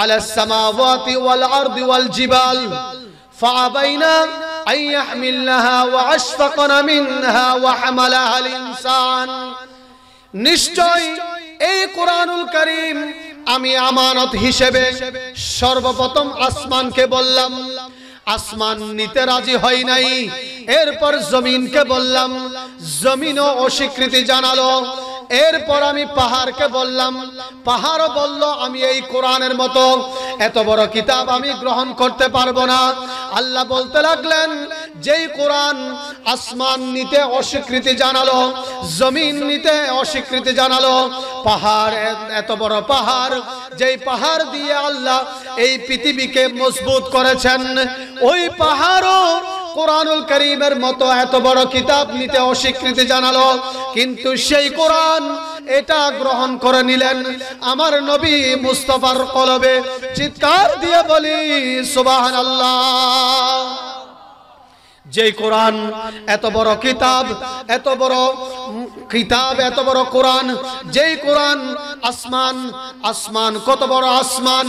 আলাস সামাওয়াতি ওয়াল আরদি ওয়াল জিবাল ফাআবাইনা আন ইয়াহমিলনাহা ওয়া আশফাকনা মিনহা ওয়া হামালাহাল ইনসান। নিশ্চয় এই কোরআনুল কারীম আমি আমানত হিসেবে সর্বপ্রথম আসমানকে বললাম, আসমান নিতে রাজি হয় নাই। এরপর জমিনকে বললাম, জমিনও অস্বীকৃতি জানালো। এরপর আমি পাহাড়কে বললাম, পাহাড়ও বলল আমি এই কোরআনের মতো এত বড় কিতাব আমি গ্রহণ করতে পারবো না। আল্লাহ বলতে লাগলেন, যেই কোরআন আসমান নিতে অস্বীকৃতি জানালো, জমিন নিতে অস্বীকৃতি জানালো, পাহাড়, এত বড় পাহাড়, যেই পাহাড় দিয়ে আল্লাহ এই পৃথিবীকে মজবুত করেছেন, ওই পাহাড়ও কোরআনুল কারীমের মতো এত বড় কিতাব নিতে অস্বীকৃতি জানালো, কিন্তু সেই কোরআন এটা গ্রহণ করে নিলেন আমার নবী মুস্তাফার কলবে। চিৎকার দিয়ে বলি সুবহানাল্লাহ। যেই কোরআন এত বড় কিতাব, এত বড় কিতাব, এত বড় কোরআন, যেই কোরআন আসমান, আসমান কত বড় আসমান,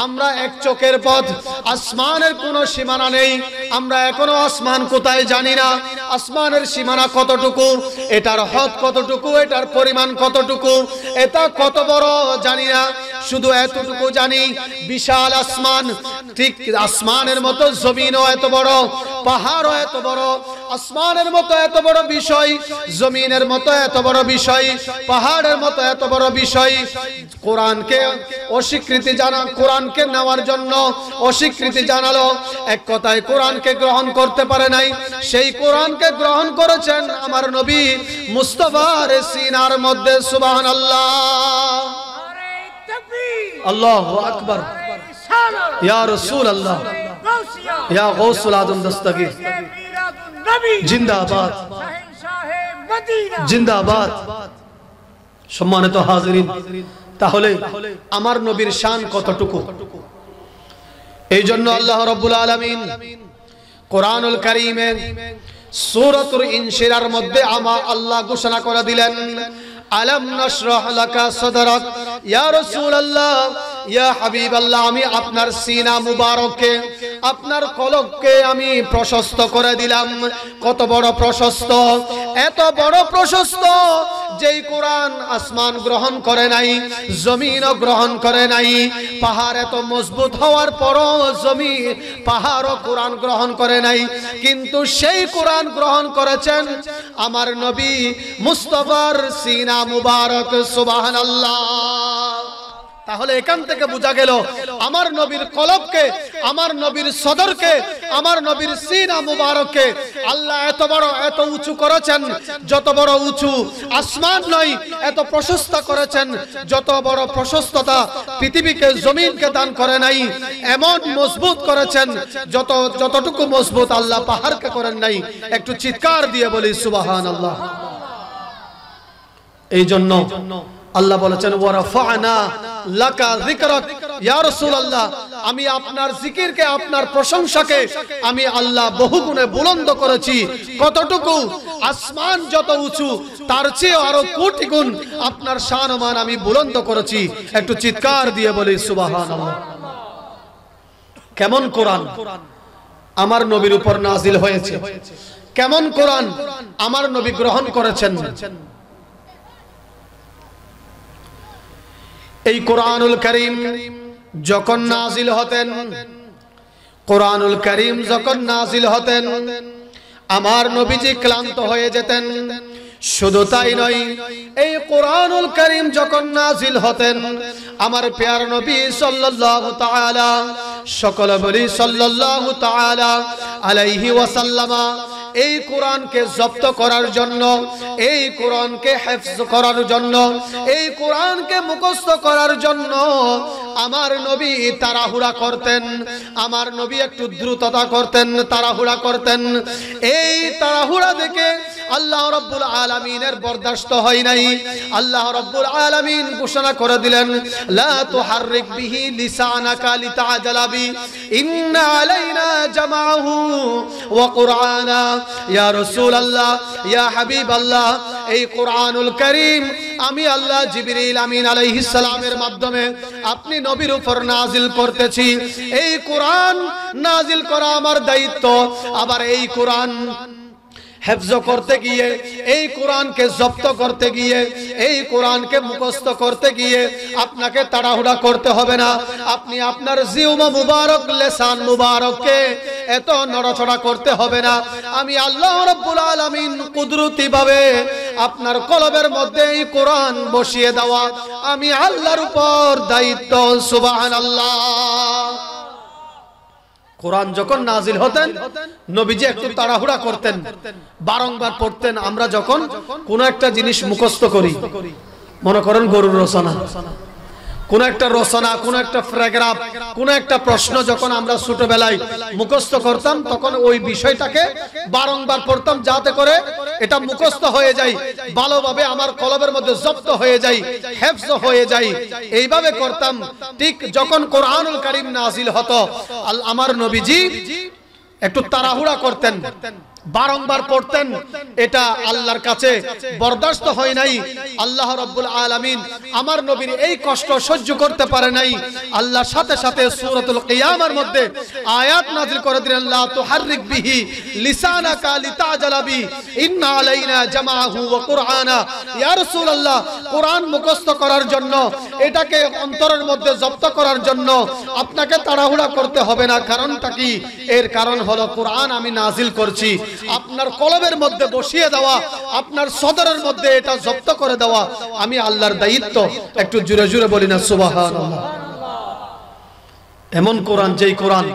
আমরা এক চোখের পথ, আসমানের কোনো সীমানা নেই। আমরা এখনো আসমান কোথায় জানি না, আসমানের সীমানা কতটুকু, এটার হদ কতটুকু, এটার পরিমাণ কতটুকু, এটা কত বড় জানি না। শুধু এতটুকু জানি, বিশাল আসমান, ঠিক আসমানের মতো জমিনও এত বড়, পাহাড়ও এত বড়। আসমানের মতো এত বড় বিষয়, জমিনের মতো এত বড় বিষয়, পাহাড়ের মতো এত বড় বিষয়, কোরআনকে অস্বীকৃতি জানা, কোরআনকে নেওয়ার জন্য অস্বীকৃতি জানালো। এক কথায় কোরআনকে গ্রহণ করতে পারে নাই, সেই কোরআনকে গ্রহণ করেছেন আমার নবী মুস্তাফার সিনার মধ্যে। সুবহানাল্লাহ, আল্লাহু আকবার, ইয়া রাসূলুল্লাহ, ইয়া গৌসুল আজম দস্তগীর, জিন্দাবাদ জিন্দাবাদ। সম্মানিত হাজিরিন, তাহলে আমার নবীর শান কতটুকু? এই জন্য আল্লাহ রাব্বুল আলামিন কোরআনুল কারীমে সূরাতুল ইনশিরার মধ্যে আল্লাহ ঘোষণা করে দিলেন, আলাম নাশরাহ লাকা সাদরাক, ইয়া রাসূলুল্লাহ, ইয়া হাবিবাল্লাহ, আমি আপনার সিনা মুবারককে, আপনার কলবকে আমি প্রশস্ত করে দিলাম। কত বড় প্রশস্ত, এত বড় প্রশস্ত যেই কোরআন আসমান গ্রহণ করে নাই, জমিনও গ্রহণ করে নাই। পাহাড় এত মজবুত হওয়ার পরও জমিন পাহাড়ও কোরআন গ্রহণ করে নাই, কিন্তু সেই কোরআন গ্রহণ করেছেন আমার নবী মুস্তাফার সিনা মুবারক। সুবহানাল্লাহ। তাহলে এখান থেকে বোঝা গেল আমার নবীর কলবকে, আমার নবীর সদরকে, আমার নবীর সিনা মুবারককে আল্লাহ এত বড়, এত উঁচু করেছেন, যত বড় উঁচু আসমান নয়, এত প্রশস্ত করেছেন, যত বড় প্রশস্ততা পৃথিবীকে জমিনকে দান করে নাই, এমন মজবুত করেছেন যতটুকু মজবুত আল্লাহ পাহাড়কে করেন নাই। একটু চিৎকার দিয়ে বলি সুবহানাল্লাহ। এই জন্য আল্লাহ বলেছেন, ওয়ারাফা'না লাকা যিকরাক, ইয়া রাসূলুল্লাহ, আমি আপনার জিকিরকে, আপনার প্রশংসাকে আমি আল্লাহ বহুগুণে বুলন্দ করেছি। কতটুকু? আসমান যত উঁচু তার চেয়ে আরো কোটি গুণ আপনার শান ও মান আমি বুলন্দ করেছি। একটু চিৎকার দিয়ে বলি সুবহানাল্লাহ। কেমন কোরআন আমার নবীর উপর নাজিল হয়েছে, কেমন কোরআন আমার নবী গ্রহণ করেছেন। এই কোরআনুল কারীম যখন নাজিল হতেন, কোরআনুল কারীম যখন নাজিল হতেন, আমার নবীজি ক্লান্ত হয়ে যেতেন। শুধু তাই নয়, এই কোরআনুল কারীম যখন নাজিল হতেন, আমার প্যার নবী সাল্লাল্লাহু তাআলা, সকলে বলি সাল্লাল্লাহু তাআলা আলাইহি ওয়াসাল্লামা, এই কোরআনকে জব্দ করার জন্য, এই কোরআনকে হিফজ করার জন্য, এই কোরআনকে মুখস্থ করার জন্য আমার নবী তাড়াহুড়া করতেন। আমার নবী একটু দ্রুততা করতেন, তাড়াহুড়া করতেন। এই তাড়াহুড়া দেখে আল্লাহ রাব্বুল আলামিনের বরদাশত হয় নাই। আল্লাহ রাব্বুল আলামিন ঘোষণা করে দিলেন, লা তুহাররিক বিহি লিসানাকা লিতাআজালা বি, ইন্না আলাইনা জামাআহু ওয়া কুরআনা। ইয়া রাসূলুল্লাহ, ইয়া হাবিবাল্লাহ, এই কোরআনুল কারীম আমি আল্লাহ জিবরিল আমিন আলাইহিস সালামের মাধ্যমে আপনি নবীর উপর নাজিল করতেছি। এই কোরআন নাজিল করা আমার দায়িত্ব। আবার এই কোরআন হেফজ করতে গিয়ে, এই কোরআনকে জব্দ করতে গিয়ে, এই কোরআনকে মুখস্থ করতে গিয়ে আপনাকে তাড়াহুড়া করতে হবে না। আপনি আপনার জিহ্বা মুবারক, লিসান মুবারককে এত নড়াচড়া করতে হবে না। আমি আল্লাহ রাব্বুল আলামিন কুদরতি ভাবে আপনার কলবের মধ্যে এই কোরআন বসিয়ে দেওয়া আমি আল্লাহর উপর দায়িত্ব। সুবহানাল্লাহ। কোরআন যখন নাজিল হতেন, নবীজি একটু তাড়াহুড়া করতেন, বারংবার পড়তেন। আমরা যখন কোন একটা জিনিস মুখস্থ করি, মনে করেন গরুর রচনা, কোন একটা রচনা, কোন একটা প্যারাগ্রাফ, কোন একটা প্রশ্ন যখন আমরা ছোটবেলায় মুখস্থ করতাম, তখন ওই বিষয়টাকে বারংবার পড়তাম যাতে করে এটা মুখস্থ হয়ে যায়, ভালোভাবে আমার কলবের মধ্যে জব্দ হয়ে যায়, হেফজ হয়ে যায়। এইভাবে করতাম। ঠিক যখন কোরআনুল কারীম নাজিল হতো, আমার নবীজি একটু তাড়াহুড়া করতেন, বারংবার পড়তেন। এটা আল্লাহর কাছে বরদাস্ত হয় নাই। আল্লাহ রাব্বুল আলামিন আমার নবীর এই কষ্ট সহ্য করতে পারে নাই। আল্লাহর সাথে সাথে সূরাতুল কিয়ামার মধ্যে আয়াত নাযিল করে দিলেন, লা তুহাররিক বিহি লিসানাকা লিতাআজালা বি, ইন্না আলাইনা জামাআহু ওয়া কুরআনা। ইয়া রাসূলুল্লাহ, কোরআন মুখস্থ করার জন্য, এটাকে অন্তরের মধ্যে জব্দ করার জন্য আপনাকে তাড়াহুড়া করতে হবে না। কারণটা কি? এর কারণ হলো কোরআন আমি নাযিল করছি, আপনার কলবের মধ্যে বসিয়ে দেওয়া, আপনার সদরের মধ্যে এটা জব্দ করে দেওয়া আমি আল্লাহর দায়িত্ব। একটু জোরে জোরে বলি না সুবহানাল্লাহ। এমন কোরআন, যেই কোরআন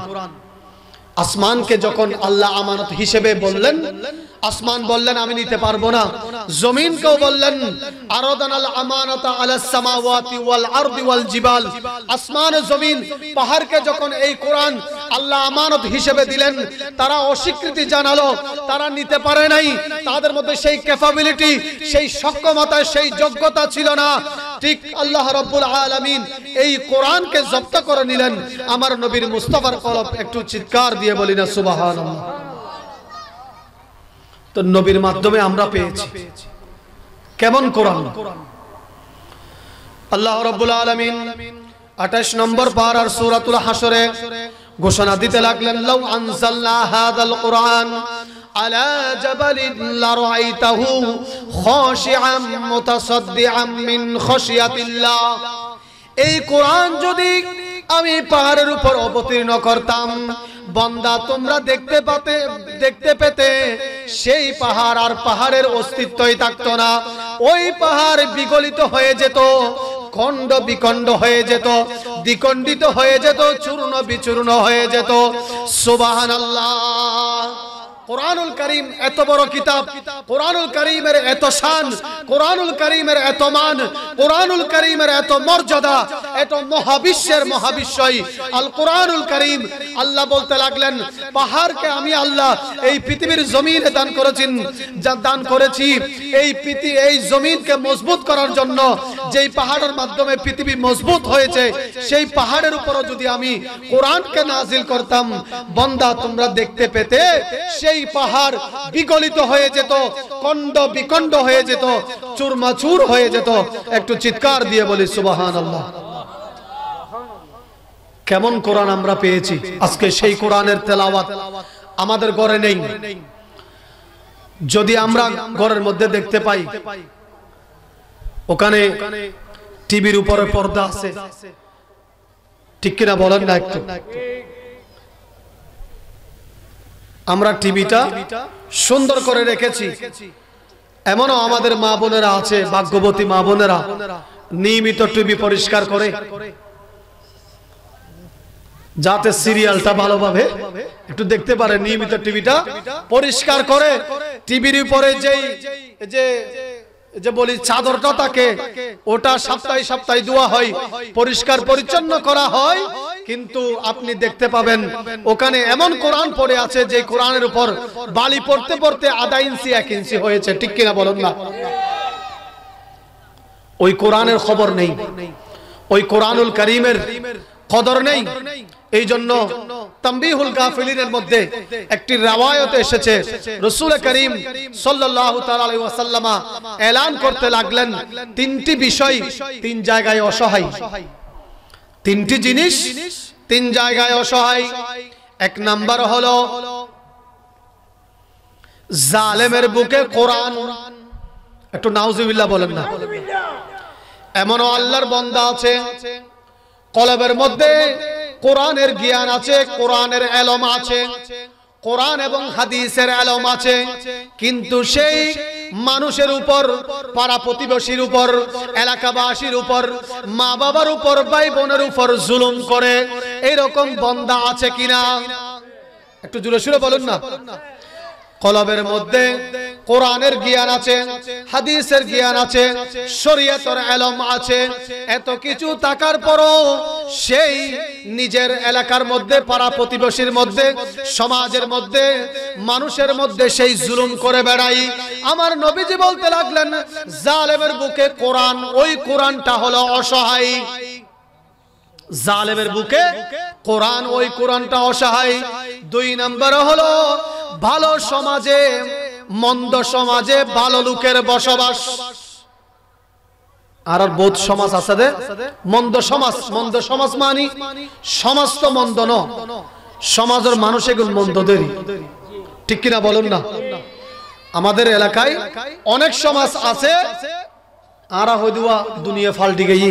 আসমানকে যখন আল্লাহ আমানত হিসেবে বললেন, আসমান বললেন আমি নিতে পারবো না। জমিনকেও বললেন, আরাদানাল আমানাতা আলাস সামাওয়াতি ওয়াল আরদি ওয়াল জিবাল। আসমান ও জমিন, পাহাড়কে যখন এই কোরআন আল্লাহ আমানত হিসেবে দিলেন, তারা অস্বীকৃতি জানালো, তারা নিতে পারে নাই। তাদের মধ্যে সেই ক্যাপাবিলিটি, সেই সক্ষমতা, সেই যোগ্যতা ছিল না। ঠিক আল্লাহ রাব্বুল আলামিন এই কোরআনকে জব্দ করে নিলেন আমার নবীর মুস্তাফার কলব। একটু চিৎকার দিয়ে বলি না সুবহানাল্লাহ। তো নবীর মাধ্যমে আমরা পেয়েছি কেমন কোরআন। আল্লাহ রাব্বুল আলামিন 28 নম্বর পারার সূরাতুল হাশরে ঘোষণা দিতে লাগলেন, লাউ আনজালনা হাযাল কুরআন আলা জাবালিন লারাআইতাহু খাশিআম মুতাসাদ্দিআম মিন খাশিয়াতিল্লাহ। এই কোরআন যদি আমি পাহাড়ের উপর অবতীর্ণ করতাম, বান্দা তোমরা দেখতে পেতে সেই পাহাড় আর পাহাড়ের অস্তিত্বই থাকতো না। ওই পাহাড় বিগলিত হয়ে যেত, খণ্ড বিখণ্ড হয়ে যেত, দ্বিখণ্ডিত হয়ে যেত, চূর্ণ বিচূর্ণ হয়ে যেত। সুবহানাল্লাহ। কোরআনুল কারীম এত বড় কিতাব, কোরআনুল কারীমের এত শান, কোরআনুল কারীমের এত মান, কোরআনুল কারীমের এত মর্যাদা, এত মহাবিশ্বের মহাবিশ্বই আল কোরআনুল কারীম। আল্লাহ বলতে লাগলেন, পাহাড়কে আমি আল্লাহ এই পৃথিবীর জমিনে দান করেছি এই জমিনকে মজবুত করার জন্য। যেই পাহাড়ের মাধ্যমে পৃথিবী মজবুত হয়েছে, সেই পাহাড়ের উপরও যদি আমি কোরআনকে নাজিল করতাম, বান্দা তোমরা দেখতে পেতে সেই পাহাড় বিগলিত হয়ে যেত, খণ্ড বিখণ্ড হয়ে যেত, চূরমাচূর হয়ে যেত। একটু চিৎকার দিয়ে বলি সুবহানাল্লাহ। কেমন কোরআন আমরা পেয়েছি। আজকে সেই কোরআনের তেলাওয়াত আমাদের ঘরে নেই। যদি আমরা ঘরের মধ্যে দেখতে পাই ওখানে টিভির উপরে পর্দা আছে, ঠিক কিনা বলেন না একটু? আমরা টিভিটা সুন্দর করে রেখেছি। এমনও আমাদের মা বোনেরা আছে, ভাগ্যবতী মা বোনেরা নিয়মিত টিভি পরিষ্কার করে, যাতে সিরিয়ালটা ভালোভাবে একটু দেখতে পারে। নিয়মিত টিভিটা পরিষ্কার করে, টিভির উপরে যে বলি চাদরটা থাকে ওটা সপ্তাহে সপ্তাহে ধোয়া হয়, পরিষ্কার পরিচ্ছন্ন করা হয়। কিন্তু আপনি দেখতে পাবেন ওখানে এমন কোরআন পড়ে আছে যে কোরআনের উপর বালি পড়তে পড়তে আধা ইঞ্চি 1 ইঞ্চি হয়েছে, ঠিক কিনা বলুন না? ওই কোরআনের খবর নেই, ওই কোরআনুল কারীমের কদর নেই। এই জন্য তানবীহুল গাফিলিনের মধ্যে একটি riwayat এসেছে, রাসূল করিম সাল্লাল্লাহু তাআলা আলাইহি ওয়াসাল্লাম এলান করতে লাগলেন, তিনটি বিষয় তিন জায়গায় অসহায়, তিনটি জিনিস তিন জায়গায় অসহায়। এক নাম্বার হলো জালেমের বুকে কোরআন। একটু নাউজুবিল্লাহ বলেন না। এমনও আল্লাহর বান্দা আছে কলবের মধ্যে কোরআনের জ্ঞান আছে, কোরআনের ইলম আছে, কোরআন এবং হাদিসের ইলম আছে, কিন্তু সেই মানুষের উপর, পাড়া প্রতিবেশীর উপর, এলাকাবাসীর উপর, মা বাবার উপর, ভাই বোনের উপর জুলুম করে। এরকম বান্দা আছে কিনা? একটু জোরে সুরে বলুন না। কলবের মধ্যে কোরআনের জ্ঞান আছে, হাদিসের জ্ঞান আছে, শরীয়তের ইলম আছে, এত কিছু থাকার পরও সেই নিজের এলাকার মধ্যে, পাড়া প্রতিবেশীর মধ্যে, সমাজের মধ্যে, মানুষের মধ্যে সেই জুলুম করে বেড়াই। আমার নবীজি বলতে লাগলেন, জালেমের বুকে কোরআন, ওই কোরআনটা হলো অসহায়। জালেমের বুকে কোরআন, ওই কোরআনটা অসহায়। 2 নাম্বার হলো ভালো সমাজে, মন্দ সমাজে ভালো লোকের বসবাস। আর বহুত সমাজ আছে মন্দ সমাজ। মন্দ সমাজ মানে সমাজ তো মন্দ ন, সমাজের মানুষ এগুলো মন্দদেরই, ঠিক কিনা বলুন না? আমাদের এলাকায় অনেক সমাজ আছে, আরা হয়দুয়া দুনিয়া ফাল্টি গেই।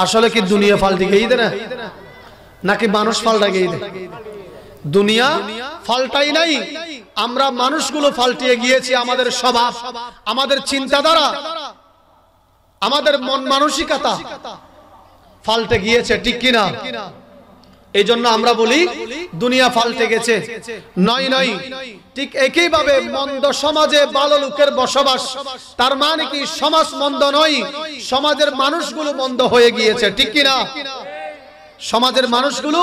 আসলে কি দুনিয়া ফাল্টি গেই দে না, নাকি মানুষ পাল্টা গেই দে? দুনিয়া ফাল্টাই নাই, আমরা মানুষগুলো পাল্টিয়ে গিয়েছি। আমাদের স্বভাব, আমাদের চিন্তাধারা, আমাদের মন মানসিকতা পাল্টে গিয়েছে, ঠিক কিনা? এই জন্য আমরা বলি দুনিয়া পাল্টে গেছে। নয় নয়, ঠিক একই ভাবে মন্দ সমাজে ভালো লোকের বসবাস, তার মানে কি সমাজ মন্দ নয়, সমাজের মানুষগুলো মন্দ হয়ে গিয়েছে, ঠিক কিনা? সমাজের মানুষগুলো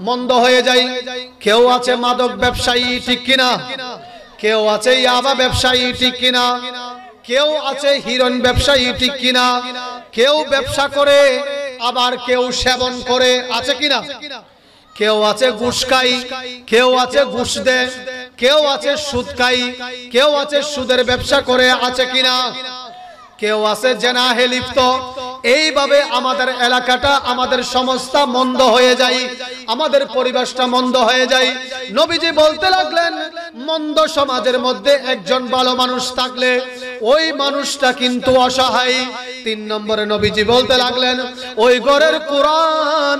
মন্দ হয়ে যায়। কেউ আছে মাদক ব্যবসায়ী, ঠিক কিনা? কেউ আছে ইয়াবা ব্যবসায়ী, ঠিক কিনা? কেউ আছে হিরোইন ব্যবসায়ী, ঠিক কিনা? কেউ ব্যবসা করে, আবার কেউ সেবন করে, আছে কিনা? কেউ আছে ঘুষ খাই, কেউ আছে ঘুষ দেয়, কেউ আছে সুদ খাই, কেউ আছে সুদের ব্যবসা করে, আছে কিনা? কেউ আছে জেনাহে লিপ্ত। এইভাবে আমাদের এলাকাটা, আমাদের সমাজটা মন্দ হয়ে যায়, আমাদের পরিবেশটা মন্দ হয়ে যায়। নবীজি বলতে লাগলেন, মন্দ সমাজের মধ্যে একজন ভালো মানুষ থাকলে ওই মানুষটা কিন্তু অসহায়। 3 নম্বরে নবীজি বলতে লাগলেন, ওই ঘরের কোরআন,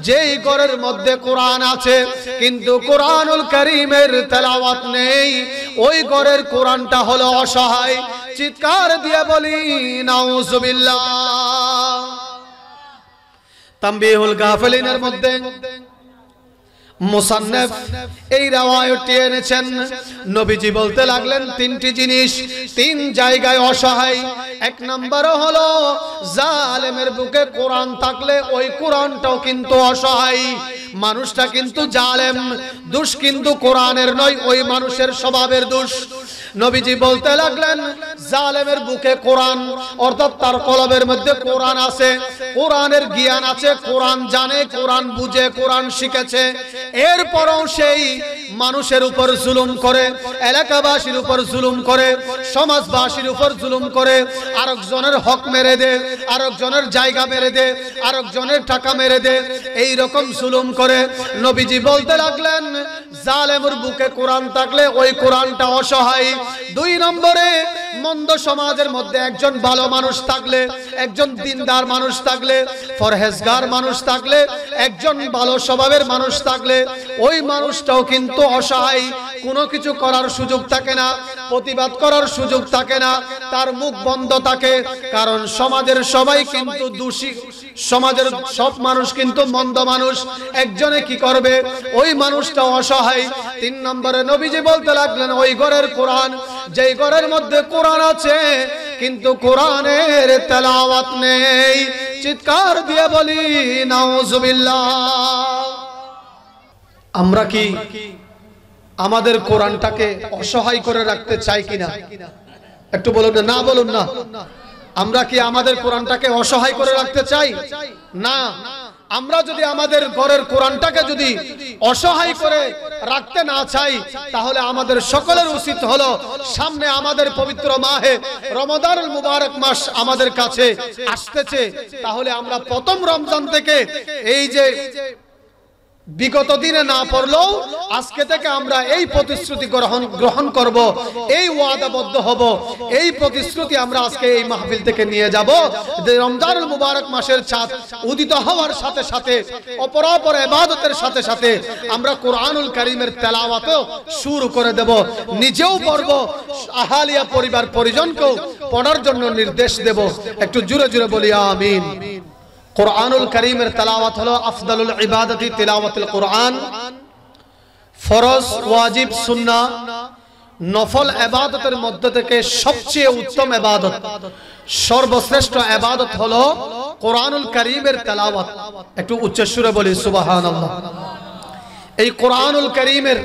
যেই ঘরের মধ্যে কোরআন আছে কিন্তু কোরআনুল কারীমের তেলাওয়াত নেই, ওই ঘরের কোরআনটা হলো অসহায়। চিৎকার দিয়ে বলি নাউজুবিল্লাহ। তানবীহুল গাফিলিনের মধ্যে মুসান্নিফ এই riwayatটি এনেছেন। নবীজি বলতে লাগলেন 3টি জিনিস 3 জায়গায় অসহায়। 1 নম্বর হলো জালেমের বুকে কোরআন থাকলে ওই কোরআনটাও কিন্তু অসহায়, মানুষটা কিন্তু জালেম, দোষ কিন্তু কোরআনের নয়, ওই মানুষের স্বভাবের দোষ। নবীজি বলতে লাগলেন, জালেমের বুকে কোরআন, অর্থাৎ তার কলবের মধ্যে কোরআন আছে, কোরআনের জ্ঞান আছে, কোরআন জানে, কোরআন বুঝে, কোরআন শিখেছে, এরপরও সেই মানুষের উপর জুলুম করে, এলাকাবাসীর উপর জুলুম করে, সমাজবাসীর উপর জুলুম করে, আরেকজনের হক মেরে দে, আরেকজনের জায়গা মেরে দে, আরেকজনের টাকা মেরে দে, এই রকম জুলুম করে। নবীজি বলতে লাগলেন, জালেমের বুকে কোরআন থাকলে ওই কোরআনটা অসহায়। 2 নম্বরে মন্দ সমাজের মধ্যে একজন ভালো মানুষ থাকলে, একজন দিনদার মানুষ থাকলে, পরহেজগার মানুষ থাকলে, একজন ভালো স্বভাবের মানুষ থাকলে ওই মানুষটাও কিন্তু অসহায়, কোনো কিছু করার সুযোগ থাকে না, প্রতিবাদ করার সুযোগ থাকে না, তার মুখ বন্ধ থাকে, কারণ সমাজের সবাই কিন্তু দোষী, সমাজের সব মানুষ কিন্তু মন্দ মানুষ, একজনে কি করবে, ওই মানুষটা অসহায়। 3 নম্বরে নবীজি বলতে লাগলেন, ওই ঘরের কোরআন, যেই ঘরের মধ্যে কোরআন আছে কিন্তু কোরআনের তেলাওয়াত নেই। চিৎকার দিয়ে বলি নাউজুবিল্লাহ। আমরা কি আমাদের কোরআনটাকে অসহায় করে রাখতে চাই কিনা? একটু বলুন না, না বলুন না। আমরা কি আমাদের কোরআনটাকে অসহায় করে রাখতে চাই? না। আমরা যদি আমাদের ঘরের কোরআনটাকে যদি অসহায় করে রাখতে না চাই, তাহলে আমাদের সকলের উচিত হলো, সামনে আমাদের পবিত্র মাহে রমাদানুল মুবারক মাস আমাদের কাছে আসতেছে, তাহলে আমরা প্রথম রমজান থেকে এই যে বিগত দিনে না পড়লেও আজকে থেকে আমরা এই প্রতিশ্রুতি গ্রহণ করব, এই ওয়াদাবদ্ধ হব, এই প্রতিশ্রুতি আমরা আজকে এই মাহফিল থেকে নিয়ে যাব যে রমজানুল মুবারক মাসের চাঁদ উদিত হওয়ার সাথে সাথে অপরাপর ইবাদতের সাথে সাথে আমরা কোরআনুল কারীমের তেলাওয়াতও শুরু করে দেব, নিজেও পড়ব, আহালিয়া পরিবার পরিজনকেও পড়ার জন্য নির্দেশ দেব। একটু জোরে জোরে বলি আমিন। কোরআনুল কারীমের তেলাওয়াত হলো আফদালুল ইবাদতি তিলাওয়াতুল কোরআন। ফরজ, ওয়াজিব, সুন্নাহ, নফল ইবাদতের মধ্যে থেকে সবচেয়ে উত্তম ইবাদত, সর্বশ্রেষ্ঠ ইবাদত হলো কোরআনুল কারীমের তেলাওয়াত। একটু উচ্চ সুরে বলি সুবহানাল্লাহ। এই কোরআনুল কারীমের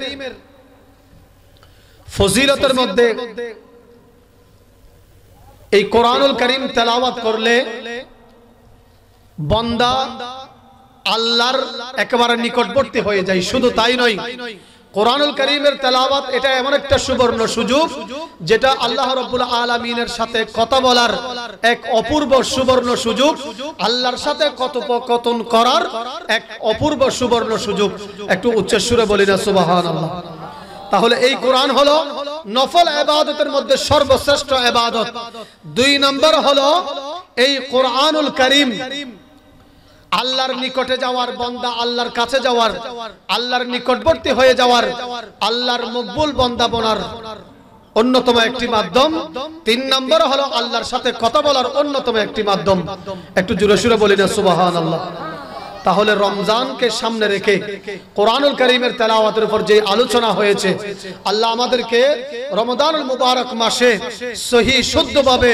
ফজিলতের মধ্যে এই কোরআনুল কারীম তেলাওয়াত করলে বান্দা আল্লাহর একেবারে নিকটবর্তী হয়ে যায়। শুধু তাই নয়, কোরআনুল কারীমের তেলাওয়াত এটা এমন একটা সুবর্ণ সুযোগ যেটা আল্লাহ রাব্বুল আলামিনের সাথে কথা বলার এক অপূর্ব সুবর্ণ সুযোগ, আল্লাহর সাথে কথোপকথন করার এক অপূর্ব সুবর্ণ সুযোগ। একটু উচ্চ সুরে বলি না সুবহানাল্লাহ। তাহলে এই কোরআন হলো নফল ইবাদতের মধ্যে সর্বশ্রেষ্ঠ ইবাদত। 2 নম্বর হলো এই কোরআনুল কারীম আল্লাহর নিকটে যাওয়ার, বান্দা আল্লাহর কাছে যাওয়ার, আল্লাহর নিকটবর্তী হয়ে যাওয়ার, আল্লাহর মকবুল বান্দা বনার অন্যতম একটি মাধ্যম। 3 নম্বর হলো আল্লাহর সাথে কথা বলার অন্যতম একটি মাধ্যম। একটু জোরে সুরে বলি না সুবহানাল্লাহ। তাহলে রমজানকে সামনে রেখে কোরআনুল কারীমের তেলাওয়াতের উপর যে আলোচনা হয়েছে, আল্লাহ আমাদেরকে রমাদানুল মুবারক মাসে সহি শুদ্ধভাবে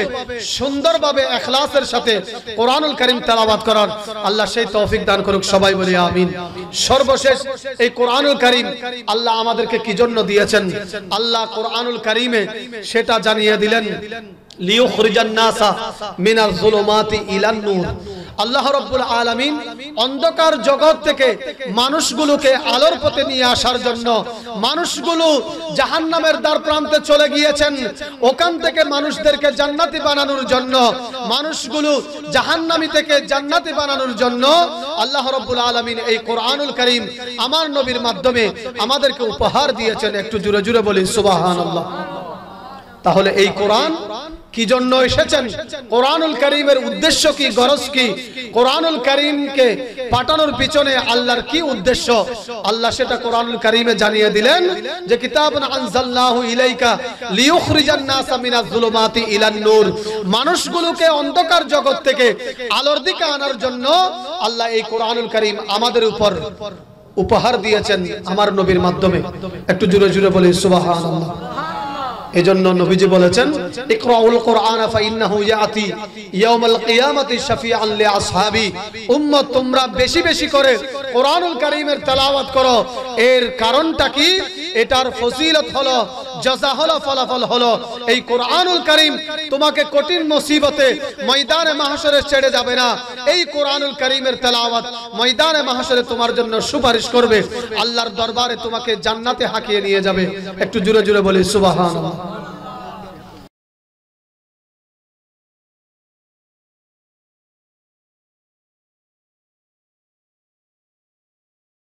সুন্দরভাবে ইখলাসের সাথে কোরআনুল কারীম তেলাওয়াত করার আল্লাহ সেই তৌফিক দান করুক। সবাই বলি আমিন। সর্বশেষ এই কোরআনুল কারীম আল্লাহ আমাদেরকে কি জন্য দিয়েছেন, আল্লাহ কোরআনুল কারীমে সেটা জানিয়ে দিলেন। লিইউখরিজান নাসা মিনাজ যুলুমাতি ইলান নূর। আল্লাহ রাব্বুল আলামিন অন্ধকার জগৎ থেকে মানুষগুলোকে আলোর পথে নিয়ে আসার জন্য, মানুষগুলো জাহান্নামের দ্বার প্রান্তে চলে গিয়েছেন, ওখান থেকে মানুষদেরকে জান্নাতি বানানোর জন্য, মানুষগুলো জাহান্নামী থেকে জান্নাতি বানানোর জন্য আল্লাহ রাব্বুল আলামিন এই কোরআনুল কারীম আমার নবীর মাধ্যমে আমাদেরকে উপহার দিয়েছেন। একটু জোরে জোরে বলি সুবহানাল্লাহ। তাহলে এই কোরআন কি জন্য এসেছেন? কোরআনুল কারীমের উদ্দেশ্য কি, গরজ কি? কোরআনুল কারীমকে পাঠানোর পিছনে আল্লাহর কি উদ্দেশ্য, আল্লাহ সেটা কোরআনুল কারীমে জানিয়ে দিলেন যে কিতাবুন আনজালনাহু ইলাইকা লিইউখরিজান নাসা মিনাজ যুলুমাতি ইলান নূর। মানুষগুলোকে অন্ধকার জগৎ থেকে আলোর দিকে আনার জন্য আল্লাহ এই কোরআনুল কারীম আমাদের উপর উপহার দিয়েছেন আমার নবীর মাধ্যমে। একটু জোরে জোরে বলি সুবহানাল্লাহ। এজন্য নবীজি বলেছেন ইকরাউল কোরআন ফাইন্নাহু ইয়াতি ইয়াউমাল কিয়ামাতি শাফিআন লিআসহাবি। উম্মত তোমরা বেশি বেশি করে কোরআনুল কারীমের তেলাওয়াত করো। এর কারণটা কি? এটার ফজিলত হলো, জাযা হলো, ফলাফল হলো এই কোরআনুল কারীম তোমাকে কঠিন মুসিবতে ময়দানে মাহশরে ছেড়ে যাবে না। এই কোরআনুল কারীমের তেলাওয়াত ময়দানে মাহশরে তোমার জন্য সুপারিশ করবে, আল্লাহর দরবারে তোমাকে জান্নাতে হাঁকিয়ে নিয়ে যাবে। একটু জোরে জোরে বলি সুবহানাল্লাহ।